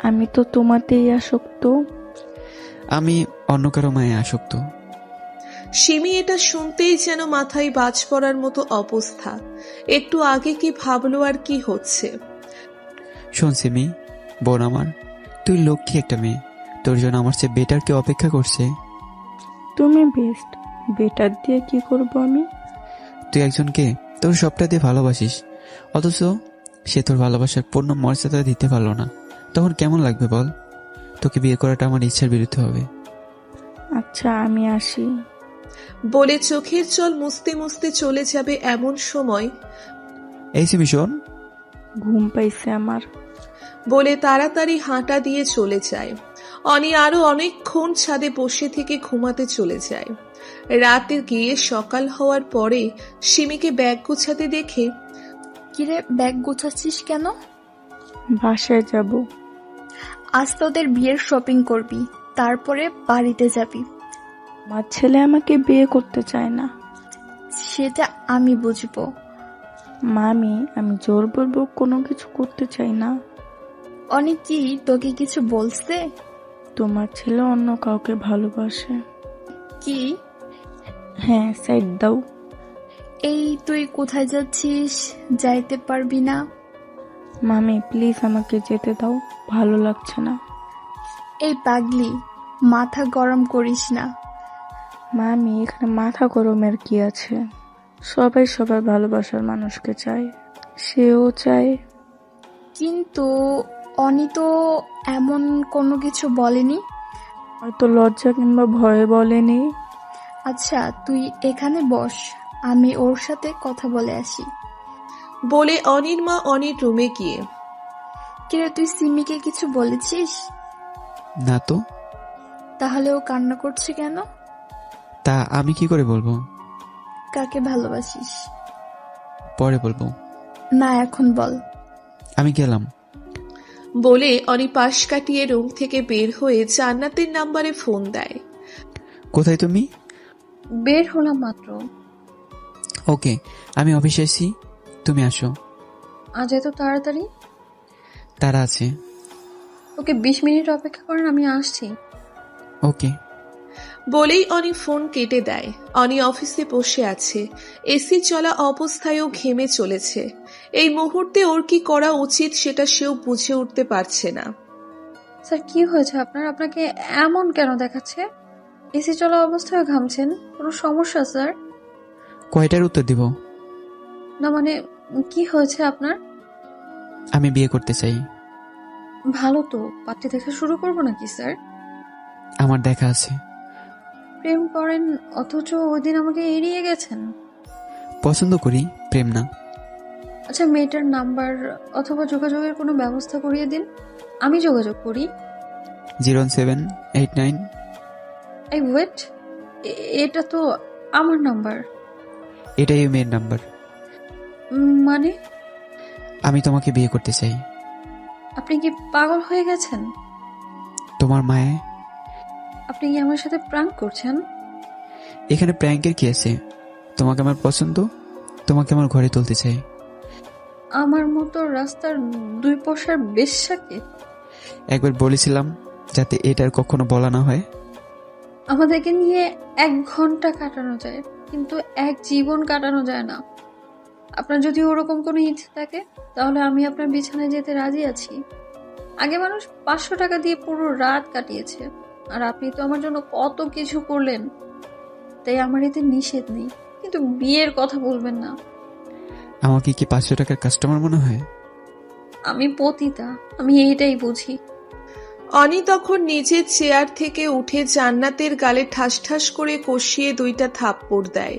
আমি তো তোমাতেই আসক্ত। আমি অন্য কারো মায়ে আসক্ত। সিমি এটা শুনতেই যেন মাথায় বাজ পড়ার মতো অবস্থা। একটু আগে কি ভাবলো আর কি হচ্ছে। শোন সিমি, বোন আমার, তুই লক্ষ্মী একটা মেয়ে, তোর জন্য আমার চেয়ে বেটার কেউ অপেক্ষা করছে। তুমি বেস্ট, বেটার দিয়ে কি করব আমি? তুই একজনকে তোর সবটা দিয়ে ভালোবাসিস, অথচ সে তোর ভালোবাসার পূর্ণ মর্যাদা দিতে পারলো না, তখন কেমন লাগবে বল? তোকে বিয়ে করাটা আমার ইচ্ছার বিরুদ্ধে হবে। আচ্ছা আমি আসি। বলে চোখের জল মুছতে মুছতে চলে যাবে এমন সময়, এই সিমি শোন। ঘুম পাইছে আমার। বলে তাড়াতাড়ি হাঁটা দিয়ে চলে যায়। অনি আরো অনেকক্ষণ ছাদে বসে থেকে ঘুমাতে চলে যায়। রাতে গিয়ে সকাল হওয়ার পরে সিমিকে ব্যাগ গুছাতে দেখে, কিরে ব্যাগ গোছাচ্ছিস কেন? বাসায় যাব। আজ তোদের বিয়ের শপিং করবি, তারপরে বাড়িতে যাবি। আমার ছেলে আমাকে বিয়ে করতে চায় না। সেটা আমি বুঝবো। মামি, আমি জোর বলবো কোনো কিছু করতে চাই না। অনেক কি তোকে কিছু বলছে? তোমার ছেলে অন্য কাউকে ভালোবাসে। কি? হ্যাঁ, সাইড দাও। এই তুই কোথায় যাচ্ছিস? যাইতে পারবি না। মামি প্লিজ আমাকে যেতে দাও, ভালো লাগছে না। এই পাগলি, মাথা গরম করিস না। মামি এখানে মাথা গরমের কি আছে? সবাই সবার ভালোবাসার মানুষকে চায়, সেও চায়। কিন্তু অনি তো এমন কোনো কিছু বলেনি। হয়তো লজ্জা কিংবা ভয়ে বলেনি। আচ্ছা তুই এখানে বস, আমি ওর সাথে কথা বলে আসি। বলে অনির মা অনির রুমে গিয়ে, কিরে তুই সিমিকে কিছু বলেছিস? না তো। তাহলে ও কান্না করছে কেন? তা আমি কি করে বলবো? কাকে ভালোবাসিস? পরে বলবো। না এখন বল। আমি গেলাম। বলে অনি পাশ কাটিয়ে রুম থেকে বের হয়ে জান্নাতের নাম্বারে ফোন দেয়। কোথায় তুমি? বের হলাম মাত্র। ওকে, আমি অফিসে এসেছি, তুমি আসো। আজ এত তাড়াতাড়ি? তারা আছে। ওকে 20 মিনিট অপেক্ষা করেন, আমি আসছি। ওকে। বলেই অনি ফোন কেটে দেয়। অনি অফিসে বসে আছে, এসি চলা অবস্থায়ও ঘেমে চলেছে। এই মুহূর্তে ওর কি করা উচিত সেটা সেও বুঝে উঠতে পারছে না। স্যার কি হয়েছে আপনার? আপনাকে এমন কেন দেখাচ্ছে? এসি চলা অবস্থায় ঘামছেন, কোনো সমস্যা স্যার? কয়টার উত্তর দিব? না মানে কি হয়েছে আপনার? আমি বিয়ে করতে চাই। ভালো তো, পাত্রী দেখা শুরু করবো নাকি স্যার? আমার দেখা আছে। প্রেম করেন অথচ ওই দিন আমাকে এড়িয়ে গেছেন। পছন্দ করি, প্রেম না। আচ্ছা মেয়েটার নাম্বার অথবা যোগাযোগের কোনো ব্যবস্থা করিয়ে দিন, আমি যোগাযোগ করি। 01789। এই ওয়েট, এটা তো আমার নাম্বার। এটাই ওই মেয়ের নাম্বার। মানে আমি তোমাকে বিয়ে করতে চাই। আপনি কি পাগল হয়ে গেছেন? তোমার মায়ে। আপনি কি আমার সাথে প্র্যাঙ্ক করছেন? এখানে প্র্যাঙ্কের কি আছে? তোমাকে আমার পছন্দ, তোমাকে আমার ঘরে তুলতে চাই। আমার মতো রাস্তার দুই পয়সার বেশ্যাকে? একবার বলেছিলাম যাতে এটার কখনো বলা না হয়। আমাদেরকে নিয়ে 1 ঘন্টা কাটানো যায়, কিন্তু 1 জীবন কাটানো যায় না। আপনার যদি ওরকম কোনো ইচ্ছে থাকে তাহলে আমি আপনার বিছানায় যেতে রাজি আছি। আগে মানুষ 500 টাকা দিয়ে পুরো রাত কাটিয়েছে, আর আপনি তো আমার জন্য কত কিছু করলেন, তাই আমার এতে নিষেধ নেই, কিন্তু বিয়ের কথা বলবেন না। আমাকে কি 500 টাকার কাস্টমার মনে হয়? আমি পতিতা, আমি এইটাই বুঝি। অনি তখন নিজের চেয়ার থেকে উঠে জান্নাতের গালে ঠাস ঠাস করে কষিয়ে 2টা থাপ্পড় দেয়।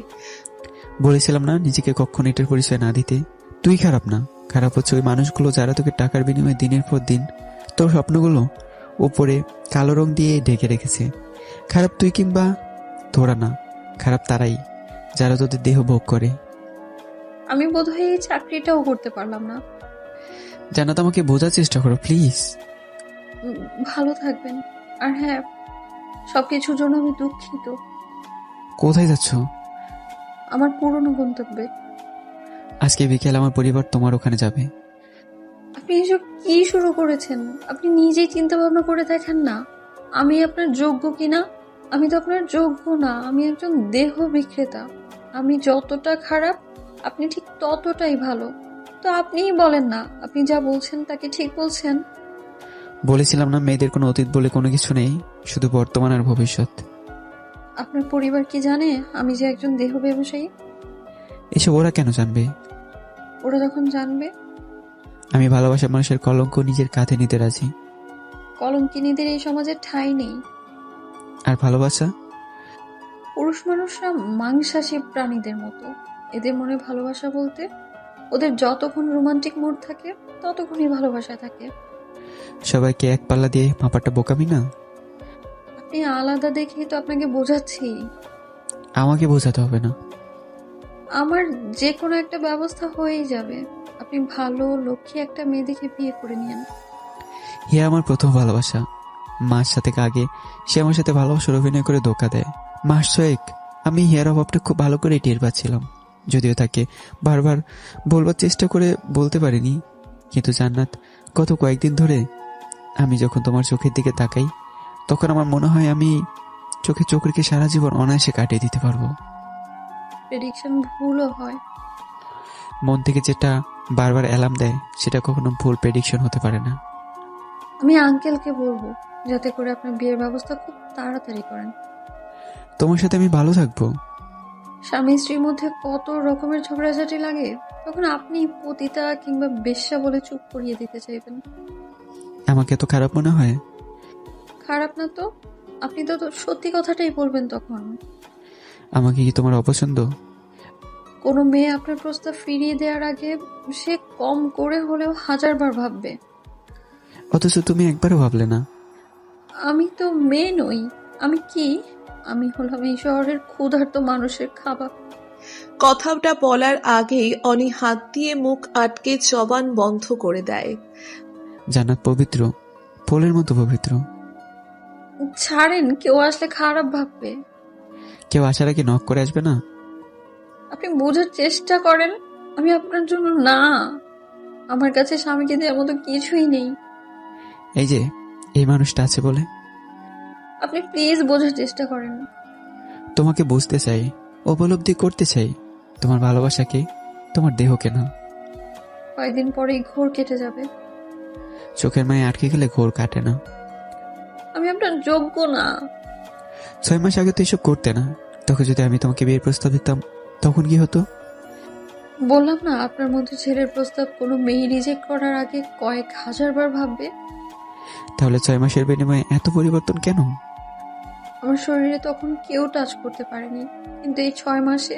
বলেছিলাম না নিজেকে কখনো এটার পরিচয় না দিতে। তুই খারাপ না, খারাপ হচ্ছে ওই মানুষগুলো যারা তোকে টাকার বিনিময়ে দিনের পর দিন তোর স্বপ্নগুলো উপরে কালো রং দিয়ে ঢেকে রেখেছে। খারাপ তুই কিংবা তোরা না, খারাপ তারাই যারা তোদের দেহ ভোগ করে। আমি বোধহয় এই চাকরিটাও করতে পারলাম না। জান্নাত, আমাকে বোঝার চেষ্টা করো প্লিজ। ভালো থাকবেন। আর হ্যাঁ, সবকিছুর জন্য আমি দুঃখিত। কোথায় যাচ্ছ? আমার পুরনো গন্তব্যে। আজকে বিকেল আমার পরিবার তোমার ওখানে যাবে। আপনি এসব কি শুরু করেছেন? আপনি নিজেই চিন্তা ভাবনা করে দেখেন না আমি আপনার যোগ্য কিনা। আমি তো আপনার যোগ্য না, আমি একজন দেহ বিক্রেতা। আমি যতটা খারাপ আপনি ঠিক ততটাই ভালো। তো আপনিই বলেন না, আপনি যা বলছেন তাকে ঠিক বলছেন? বলেছিলাম না মেয়েদের কোনো অতীত বলে কোনো কিছু নেই, শুধু বর্তমান আর ভবিষ্যৎ। আপনার পরিবার কি জানে আমি যে একজন দেহ ব্যবসায়ী? এসব ওরা কেন জানবে? ওরা যখন জানবে? আমি ভালোবাসা মানুষের কলঙ্ক নিজের কাঁধে নিতে রাজি। কলঙ্কিনীদের এই সমাজে ঠাঁই নেই। আর ভালোবাসা? পুরুষ মানুষরা মাংসাশী প্রাণীদের মতো। এদের মনে ভালোবাসা বলতে ওদের যতক্ষণ রোমান্টিক মুড থাকে ততক্ষণই ভালোবাসা থাকে। সবাইকে এক পাল্লা দিয়ে মাপাটা বোকামি না? আপনি আলাদা দেখেই তো আপনাকে বোঝাচ্ছি। আমাকে বোঝাতে হবে না। আমার যে কোনো একটা ব্যবস্থা হয়েই যাবে। আপনি ভালো লক্ষ্মী একটা মেয়ে দেখে বিয়ে করে নিয়েন। হে আমার প্রথম ভালোবাসা। মাস সাথে আগে সে আমার সাথে ভালোবাসার অভিনয় করে ধোকা দেয়। মাস 6 আমি হিয়ার অভাবটা খুব ভালো করে টের পাচ্ছিলাম, যদিও তাকে বারবার বলবার চেষ্টা করে বলতে পারিনি। কিন্তু জান্নাত, গত কয়েকদিন ধরে আমি যখন তোমার চোখের দিকে তাকাই তখন আমার মনে হয় আমি চোখে চোখ রেখে সারা জীবন অনায়াসে কাটিয়ে দিতে পারবো। প্রেডিকশন ভুলও হয়। মন থেকে যেটা বারবার অ্যালার্ম দেয় সেটা কখনো ভুল প্রেডিকশন হতে পারে না। আমি আঙ্কেলকে বলবো যাতে করে আপনার বিয়ের ব্যবস্থা খুব তাড়াতাড়ি করেন। তোমার সাথে আমি ভালো থাকবো। স্বামী স্ত্রীর মধ্যে কত রকমের ঝগড়াঝাটি লাগে, তখন আপনি পতিতা কিংবা বেশ্যা বলে চুপ করিয়ে দিতে চাইবেন। আমাকে তো খারাপ মনে হয়? খারাপ না তো, আপনি তো সত্যি কথাটাই বলবেন তখন। আমাকে কি তোমার অপছন্দ? কোনো মেয়ে আপনার প্রস্তাব ফিরিয়ে দেওয়ার আগে সে কম করে হলেও 1000 বার ভাববে। অথচ তুমি একবারও ভাবলে না। আমি তো মেয়ে নই, আমি কি? আমি হলাম এই শহরের ক্ষুধার্ত মানুষের খাবার। কথাটা বলার আগেই অনি হাত দিয়ে মুখ আটকে জবান বন্ধ করে দেয়। জান্নাত পবিত্র, ফুলের মতো পবিত্র। ছাড়েন, কেউ আসলে খারাপ ভাববে। কেউ আসার আগে নক করে আসবে না? আপনি বোঝার চেষ্টা করেন, আমি আপনার জন্য না। আমার কাছে স্বামীকে দেওয়ার মতো কিছুই নেই। এই যে এই মানুষটা আছে বলে। আপনি প্লিজ বোঝার চেষ্টা করেন। তোমাকে বুঝতে চাই, উপলব্ধি করতে চাই তোমার ভালোবাসাকে, তোমার দেহকে না। কয়েকদিন পরেই ঘোর কেটে যাবে। চোখের মায়ে আটকে গেলে ঘোর কাটে না। আমি আপনার যোগ্য না। 6 মাস আগে তো এসব করতে না, তখন যদি আমি তোমাকে বিয়ের প্রস্তাব দিতাম তখন কি হতো? বললাম না, আপনার মধ্যে ছেলের প্রস্তাব কোনো মেয়ে রিজেক্ট করার আগে কয়েক 1000 বার ভাববে। তাহলে 6 মাসের বিনিময়ে এত পরিবর্তন কেন? আমার শরীরে তখন কেউ টাচ করতে পারেনি, কিন্তু এই 6 মাসে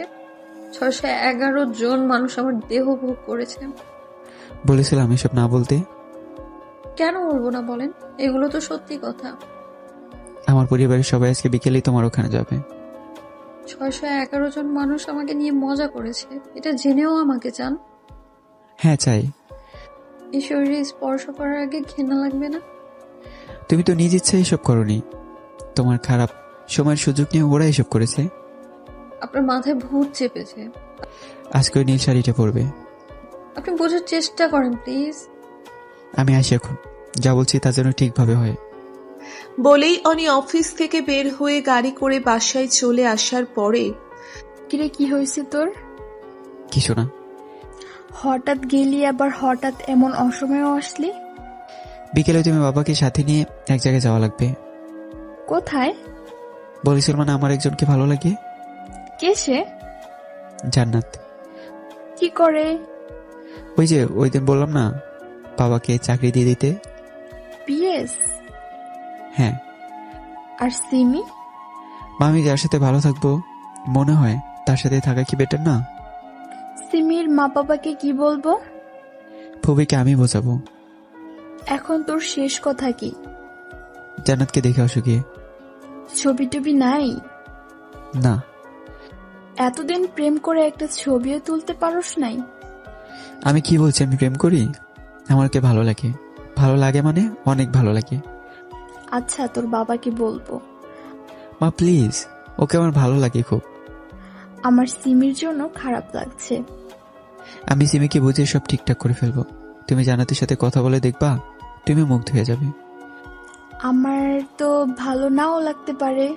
611 জন মানুষ আমার দেহ ভোগ করেছে। বলেছিলাম এসব না বলতে। কেন বলবো না বলেন, এগুলো তো সত্যি কথা। আমার পরিবারের সবাই আজকে বিকেলেই তোমার ওখানে যাবে। 611 জন মানুষ আমাকে নিয়ে মজা করেছে, এটা জেনেও আমাকে চান? হ্যাঁ চাই। এই শরীরে স্পর্শ করার আগে ঘৃণা লাগবে না? তুমি তো নিজ ইচ্ছায় এসব করনি, তোমার খারাপ সময়ের সুযোগ নিয়ে ওরা এসব করেছে। আপনার মাথায় ভূত চেপেছে। আজকে ওই নীল শাড়িটা পরবে। আপনি বোঝার চেষ্টা করেন প্লিজ। আমি আসি এখন, যা বলছি তা যেন ঠিকভাবে হয়। বলেই অনি অফিস থেকে বের হয়ে গাড়ি করে বাসায় চলে আসার পরে কিরে, কি হয়েছে তোর? কিছু না। হঠাৎ গেলি, আবার হঠাৎ এমন অসময়েও আসলি? বিকেলে তুমি বাবাকে সাথে নিয়ে এক জায়গায় যাওয়া লাগবে। কোথায়? বলেছিল মানে আমার একজনকে ভালো লাগে। কে সে? জান্নাত। কি করে? ওই যে ওই দিন বললাম না, বাবাকে চাকরি দিয়ে দিতে। পিএস? হ্যাঁ। আর সিমি? আমি যার সাথে ভালো থাকবো মনে হয় তার সাথে থাকা কি বেটার না? সিমির মা বাবাকে কি বলবো? ফুবিকে আমি বোঝাবো। এখন তোর শেষ কথা কি? জান্নাতকে দেখে আসো গিয়ে। ছবি টবি নাই? না। এতদিন প্রেম করে একটা ছবিও তুলতে পারোস নাই? আমি কি বলছি আমি প্রেম করি? আমাকে ভালো লাগে। ভালো লাগে মানে অনেক ভালো লাগে। আচ্ছা, তোর বাবাকে বলবো। মা প্লিজ, ওকে আমার ভালো লাগে খুব। আমার সিমির জন্য খারাপ লাগছে। আমি সিমিকে বুঝিয়ে সব ঠিকঠাক করে ফেলবো। তুমি জান্নাতের সাথে কথা বলে দেখবা, তুমি মুগ্ধ হয়ে যাবে। আমার তো ভালো নাও লাগতে পারে।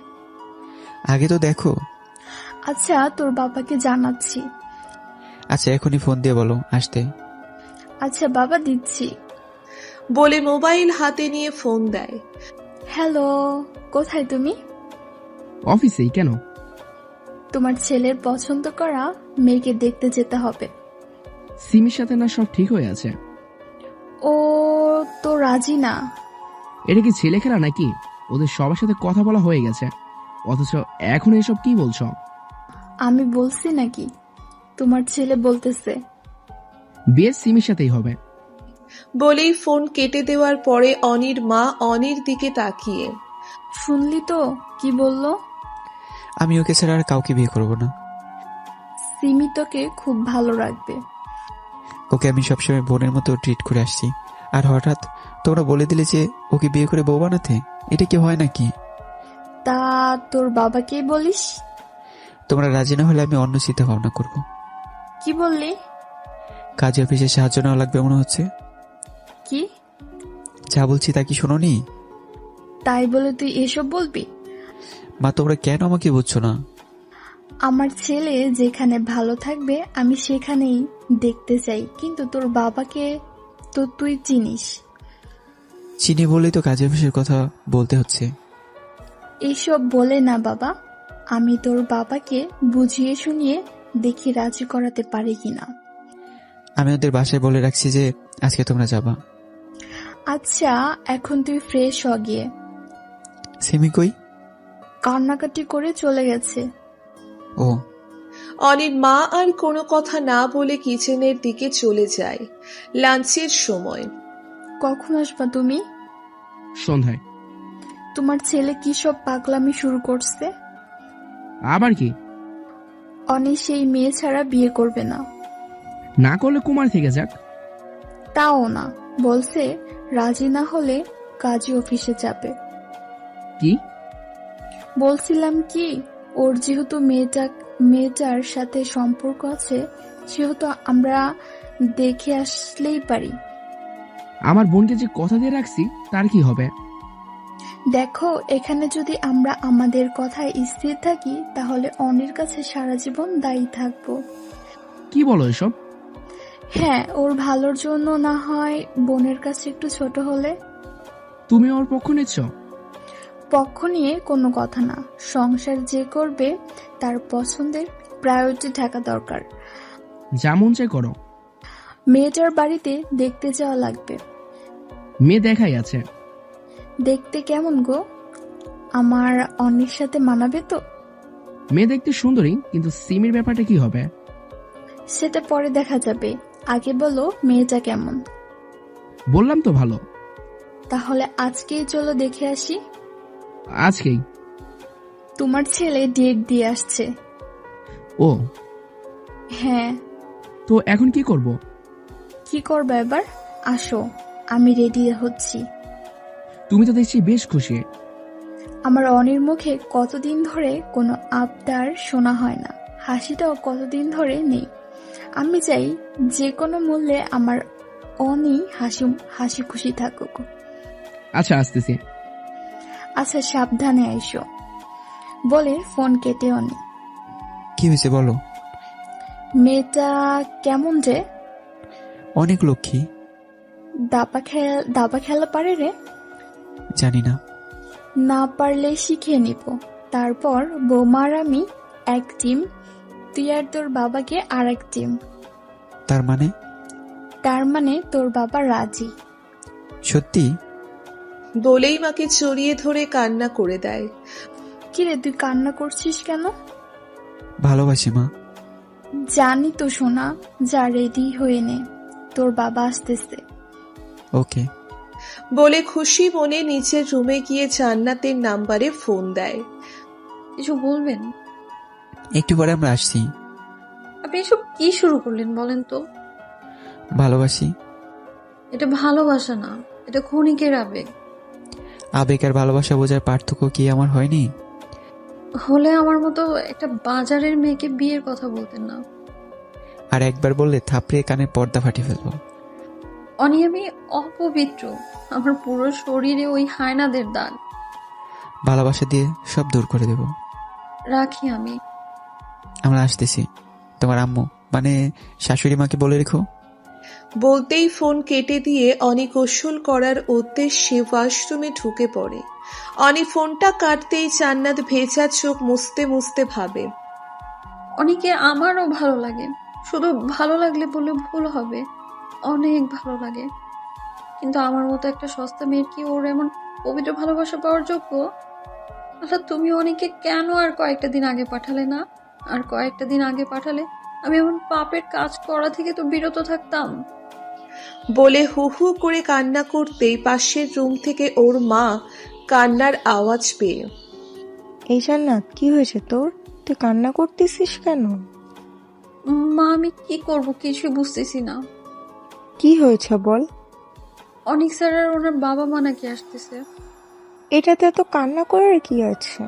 আগে তো দেখো। আচ্ছা, তোর বাবাকে জানাচ্ছি। আচ্ছা, এখনই ফোন দিয়ে বলো আসতে। আচ্ছা বাবা, দিচ্ছি। বলে মোবাইল হাতে নিয়ে ফোন দেয়। হ্যালো, কোথায় তুমি? অফিসেই। কেন? তোমার ছেলের পছন্দ করা মেয়েকে দেখতে যেতে হবে। সিমির সাথে না সব ঠিক হয়ে আছে? ও তো রাজি না। এটা কি ছেলে খেলা নাকি? ওদের সবার সাথে কথা বলা হয়ে গেছে, অথচ এখন এসব কি বলছো? আমি বলছি নাকি? তোমার ছেলে বলতেছে। বিয়ে সিমির সাথেই হবে। বলেই ফোন কেটে দেওয়ার পরে অনির মা অনির দিকে তাকিয়ে, শুনলি তো কি বললো? আমি ওকে ছাড়া আর কাউকে বিয়ে করবো না। সিমি তোকে খুব ভালো রাখবে। ওকে আমি সবসময় বোনের মতো ট্রিট করে আসছি, আর হঠাৎ তোমরা বলে দিলে যে ওকে বিয়ে করে বউ বানাতে। এটা কি হয় নাকি? তা তোর বাবাকে বলিস? তোমরা রাজি না হলে আমি অন্য চিন্তা ভাবনা করবো। কি বললি? কাজে অফিসে সাহায্য নেওয়া লাগবে মনে হচ্ছে। কি যা বলছি তা কি শোনোনি? তাই বলে তুই এসব বলবি? মা, তোমরা কেন আমাকে বুঝছো না? আমার ছেলে যেখানে ভালো থাকবে আমি সেখানেই দেখতে চাই, কিন্তু তোর বাবাকে তো তুই চিনিস। চিনি বলেই তো কাজে অফিসের কথা বলতে হচ্ছে। এইসব বলে না বাবা, আমি তোর বাবাকে বুঝিয়ে শুনিয়ে দেখি রাজি করাতে পারি কিনা। আমি ওদের বাসায় বলে রাখছি যে আজকে তোমরা যাবা। আচ্ছা, এখন তুই ফ্রেশ হ গিয়ে। সিমি কই? কান্নাকাটি করে চলে গেছে। ও। অনির মা আর কোনো কথা না বলে কিচেনের দিকে চলে যায়। লাঞ্চের সময়। কখন আসবা তুমি? সন্ধ্যায়। তোমার ছেলে কি সব পাগলামি শুরু করছে? আবার কি? অনি সেই মেয়ে ছাড়া বিয়ে করবে না। না করলে কুমার থেকে যাক। তাও না, বলছে রাজি না হলে কাজী অফিসে যাবে। কি বলছিলাম কি, ওর যেহেতু মেয়েটার সাথে সম্পর্ক আছে, সেহেতু আমরা দেখে আসলেই পারি। আমার বোনকে যে কথা দিয়ে রাখছি তার কি হবে? দেখো, এখানে যদি আমরা আমাদের কথায় স্থির থাকি তাহলে অনির কাছে সারা জীবন দায়ী থাকবো। কি বলো এসব? হ্যাঁ, ওর ভালোর জন্য না হয় বোনের কাছে একটু ছোট হলে। তুমি ওর পক্ষ নিচ্ছ? পক্ষ নিয়ে কোনো কথা না, সংসার যে করবে তার পছন্দের প্রায়োরিটি থাকা দরকার। যেমন চাই করো। মেয়েটার বাড়িতে দেখতে যাওয়া লাগবে। মেয়ে দেখাই আছে। দেখতে কেমন গো? আমার অনির সাথে মানাবে তো? মেয়ে দেখতে সুন্দরী, কিন্তু সিমির ব্যাপারটা কি হবে? সেটা পরে দেখা যাবে, আগে বলো মেয়েটা কেমন। বললাম তো ভালো। তাহলে আজকেই চলো দেখে আসি। আজকেই? তোমার ছেলে ডেট দিয়ে আসছে। ও হ্যাঁ। তো এখন কি করব? কি করবে এবার? আসো, আমি রেডি হচ্ছি। তুমি তো দেখছি বেশ খুশি। আমার অনির মুখে কতদিন ধরে কোনো আবদার শোনা হয় না, হাসিটাও কতদিন ধরে নেই। আমি চাই যে কোনো মূল্যে আমার অনি হাসি খুশি থাকুক। আচ্ছা, আসতেছি। আচ্ছা, সাবধানে আইসো বলে ফোন কেটে অনি। কি হয়েছে বলো? মেয়েটা কেমন রে? অনেক লক্ষ্মী। দাবা খেলা পারে রে? জানি না। না পারলে শিখে নিব। তারপর বৌমার আমি এক টিম, তুই আর তোর বাবাকে আর এক টিম। তার মানে? তার মানে তোর বাবা রাজি। সত্যি? বলেই মাকে জড়িয়ে ধরে কান্না করে দেয়। কিরে, তুই কান্না করছিস কেন? ভালোবাসি মা। জানি তো সোনা, যা রেডি হয়ে নে, তোর বাবা আসতেছে। ওকে। বলে খুশি মনে নিচের রুমে গিয়ে জান্নাতের নাম্বারে ফোন দেয়। কিছু বলবেন? একটু পরে আমরা আসছি। আপনি এসব কি শুরু করলেন বলেন তো? ভালোবাসি। এটা ভালোবাসা না, এটা ক্ষণিকের আবেগ। আবেগ আর ভালোবাসা বোঝার পার্থক্য কি আমার হয়নি? হলে আমার মতো একটা বাজারের মেয়েকে বিয়ের কথা বলতেন না। আর একবার বললে থাপড়িয়ে কানের পর্দা ফাটিয়ে ফেলবো। অনি, আমি অপবিত্র। আমার পুরো শরীরে ওই হায়নাদের দাগ। ভালোবাসা দিয়ে সব দূর করে দেব। রাখি আমি। আমরা আসতেছি। তোমার আম্মু মানে শাশুড়ি মাকে বলে রেখো। বলতেই ফোন কেটে দিয়ে অনি গোসল করার উদ্দেশ্যে ওয়াশরুমে ঢুকে পড়ে। অনি ফোনটা কাটতেই জান্নাত ভেজা চোখ মুছতে মুছতে ভাবে, অনিকে আমারও ভালো লাগে। শুধু ভালো লাগলে বলে ভুল হবে, অনেক ভালো লাগে। কিন্তু আমার মতো একটা সস্তা মেয়ের কি ওর এমন পবিত্র ভালোবাসা পাওয়ার যোগ্য? আচ্ছা, তুমি অনিকে কেন আর কয়েকটা দিন আগে পাঠালে না? আর কয়েকটা দিন আগে পাঠালে আমি এমন পাপের কাজ করা থেকে তো বিরত থাকতাম। বলে হু হু করে কান্না করতেই পাশের রুম থেকে ওর মা কান্নার আওয়াজ পেয়ে। এই জান্নাত, কি হয়েছে তোর? তুই কান্না করতেছিস কেন? মা, আমি কি করব কিছু বুঝতেছি না। কি হয়েছে বল। অনিক স্যার আর ওনার বাবা মা নাকি আসতেছে। এটাতে তো কান্না করার কি আছে?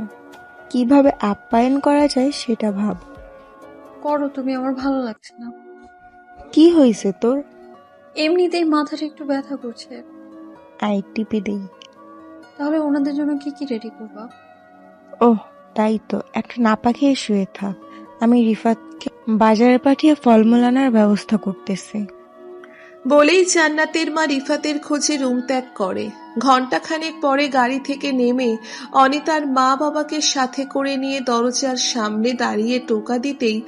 কিভাবে আপ্যায়ন করা যায় সেটা ভাব। করো তুমি, আমার ভালো লাগছে না। কি হয়েছে তোর? এমনিতেই মাথাটা একটু ব্যথা করছে। আই টিপে দেই। তাহলে ওনাদের জন্য কি কি রেডি করবা? ওহ, তাই তো, একটা নাপা খেয়ে শুয়ে থাক। আমি রিফাতকে বাজারে পাঠিয়ে ফলমূল আনার ব্যবস্থা করতেছি। বলেই জান্নাতের মা রিফাতের খোঁজে রুম ত্যাগ করে। ঘণ্টাখানেক পরে গাড়ি থেকে নেমে অনি তার মা বাবাকে সাথে করে নিয়ে দরজার সামনে দাঁড়িয়ে টোকা দিতেই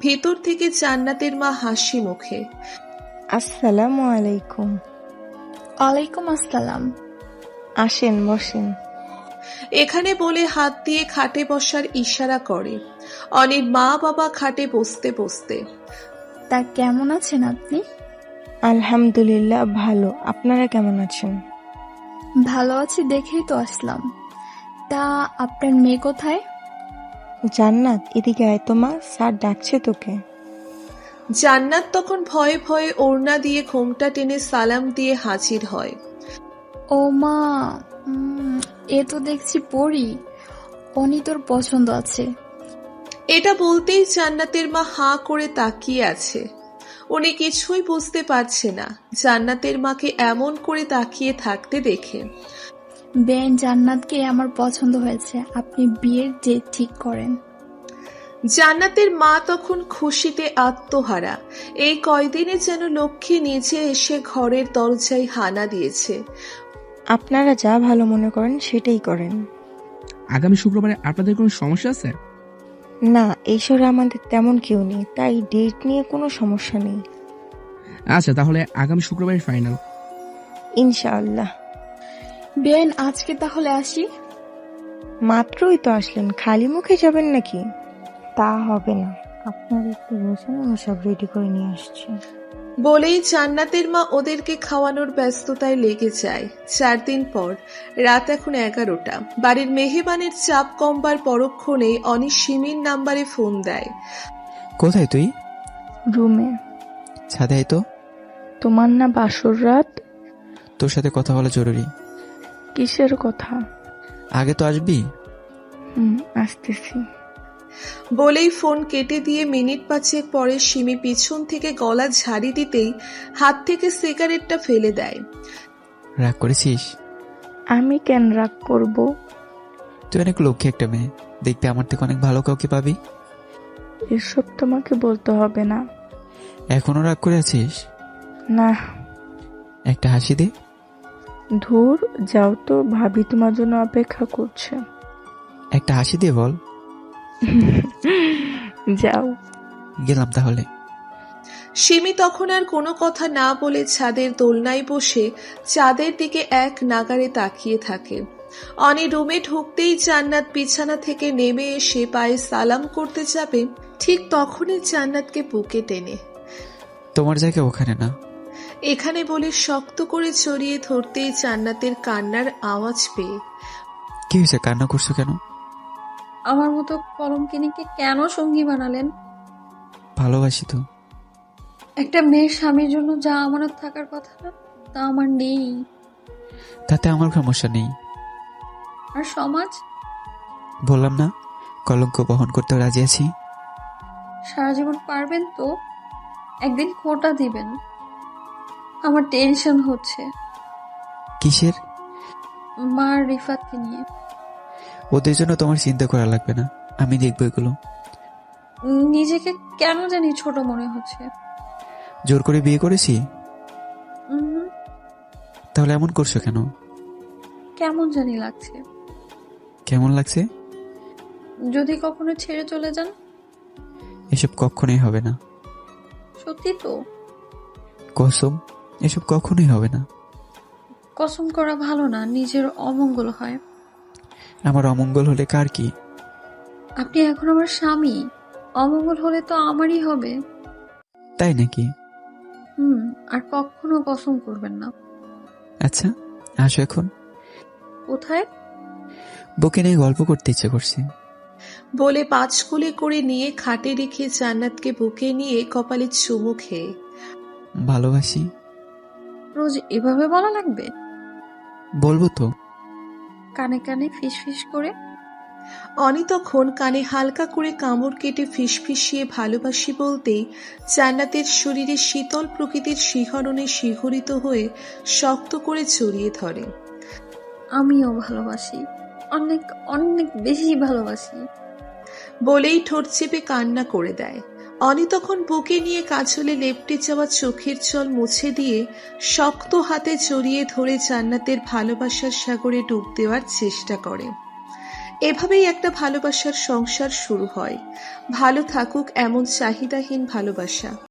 ভেতর থেকে জান্নাতের মা হাসি মুখে, আসসালামু আলাইকুম। ওয়ালাইকুম আসসালাম। আসেন, বসেন। এখানে বলে হাত দিয়ে খাটে বসার ইশারা করে। অনির মা বাবা খাটে বসতে বসতে, তা কেমন আছেন আপনি? আলহামদুলিল্লাহ ভালো। আপনারা কেমন আছেন? ভালো আছি দেখেই তো আসলাম। তা আপনার মেয়ে কোথায়? জান্নাত, এদিকে আয় তো মা, স্যার ডাকছে তোকে। জান্নাত তখন ভয়ে ভয়ে ওড়না দিয়ে ঘোমটা টেনে সালাম দিয়ে হাজির হয়। ও মা, এ তো দেখছি পড়ি। অনি তোর পছন্দ আছে। এটা বলতেই জান্নাতের মা হাঁ করে তাকিয়ে আছে। উনি কিছুই বুঝতে পারছে না জান্নাতের মাকে এমন করে তাকিয়ে থাকতে দেখে। বেন, জান্নাতকে আমার পছন্দ হয়েছে, আপনি বিয়ের ডেট ঠিক করেন। জান্নাতের মা তখন খুশিতে আত্মহারা। এই কয়দিনে যেন লক্ষ্মী নিজে এসে ঘরের দরজায় হানা দিয়েছে। আপনারা যা ভালো মনে করেন সেটাই করেন। আগামী শুক্রবারে আপনাদের কোনো সমস্যা আছে? না, এই শহরে আমাদের তেমন কেউ নেই, তাই ডেট নিয়ে কোনো সমস্যা নেই। আচ্ছা, তাহলে আগামী শুক্রবারে ফাইনাল। ইনশাআল্লাহ। বেন, আজকে তাহলে আসি। মাত্রই তো আসলেন, খালি মুখে যাবেন নাকি? তা হবে না, আপনারা একটু বসেন, আমি সব রেডি করে নিয়ে আসছি। বলেই জান্নাতের মা ওদেরকে খাওয়ানোর ব্যস্ততায় লেগে যায়। 4 দিন পর, রাত এখন 11টা। বাড়ির মেহমানের চাপ কমবার পরক্ষণেই অনি সিমির নাম্বারে ফোন দেয়। কোথায় তুই? রুমে। ছাদে আয় তো। তোমার না বাসর রাত? তোর সাথে কথা বলা জরুরি। কিসের কথা? আগে তো আসবি। আসতেছি। বলেই ফোন কেটে দিয়ে মিনিট 5 পরে সিমি পিছন থেকে গলা ঝাড়ি দিতেই হাত থেকে সিগারেটটা ফেলে দেয়। রাগ করেছিস? আমি কেন রাগ করব? তুই অনেক লক্ষ্মী একটা মেয়ে, দেখবি আমার থেকে অনেক ভালো কাউকে পাবি। এসব তোমাকে বলতে হবে না। এখনো রাগ করে আছিস? না। একটা হাসি দে। ধুর, যাও তো, ভাবি তোমার জন্য অপেক্ষা করছে। একটা হাসি দে বল। যাও। গেলাম তাহলে। সিমি তখন আর কোনো কথা না বলে ছাদের দোলনায় বসে চাঁদের দিকে এক নাগারে তাকিয়ে থাকে। অনি রুমে ঢুকতেই জান্নাত বিছানা থেকে নেমে এসে পায়ে সালাম করতে যাবে, ঠিক তখনই জান্নাতকে বুকে টেনে তোমার জায়গা ওখানে না, এখানে বলে শক্ত করে জড়িয়ে ধরতেই জান্নাতের কান্নার আওয়াজ পেয়ে। কি হয়েছে, কান্না করছো কেন? আমার মতো কলঙ্কিনীকে কেন সঙ্গী বানালেন? ভালোবাসি তো। একটা মেয়ের স্বামীর জন্য যা আমানত থাকার কথা না, তা আমার নেই। তাতে আমার সমস্যা নেই। আর সমাজ? বললাম না, কলঙ্ক বহন করতে রাজি আছি। সারা জীবন পারবেন তো? একদিন খোঁটা দিবেন। আমার টেনশন হচ্ছে কিসের? মার রিফাতকে নিয়ে। ওদের জন্য তোমার চিন্তা করা লাগবে না, আমি দেখবো এগুলো। নিজেকে কেন জানি ছোট মনে হচ্ছে। জোর করে বিয়ে করেছি? তাহলে এমন করছো কেন? কেমন জানি লাগছে। কেমন লাগছে? যদি কখনো ছেড়ে চলে যান? এসব কখনোই হবে না। সত্যি তো? কসম, এসব কখনোই হবে না। কসম করা ভালো না, নিজের অমঙ্গল হয়। আমার অমঙ্গল হলে কার কি? আপনি এখন আমার স্বামী, অমঙ্গল হলে তো আমারই হবে। তাই নাকি? আর কখনো কসম করবেন না। আচ্ছা, আসো এখন। কোথায়? বউকে নিয়ে গল্প করতে ইচ্ছে করছে। বলে 5 কোলে করে নিয়ে খাটে রেখে জান্নাতকে বুকে নিয়ে কপালে চুমু খেয়ে। ভালোবাসি। রোজ এভাবে বলা লাগবে? বলবো তো। কানে কানে ফিস ফিস করে। অনি তখন কানে হালকা করে কামড় কেটে ফিসফিসিয়ে ভালোবাসি বলতেই জান্নাতের শরীরে শীতল প্রকৃতির শিহরণে শিহরিত হয়ে শক্ত করে জড়িয়ে ধরে। আমিও ভালোবাসি, অনেক অনেক বেশি ভালোবাসি বলেই ঠোঁট চেপে কান্না করে দেয়। অনি তখন বুকে নিয়ে কাজলে লেপটে যাওয়া চোখের জল মুছে দিয়ে শক্ত হাতে জড়িয়ে ধরে জান্নাতের ভালোবাসার সাগরে ডুব দেওয়ার চেষ্টা করে। এভাবেই একটা ভালোবাসার সংসার শুরু হয়। ভালো থাকুক এমন চাহিদাহীন ভালোবাসা।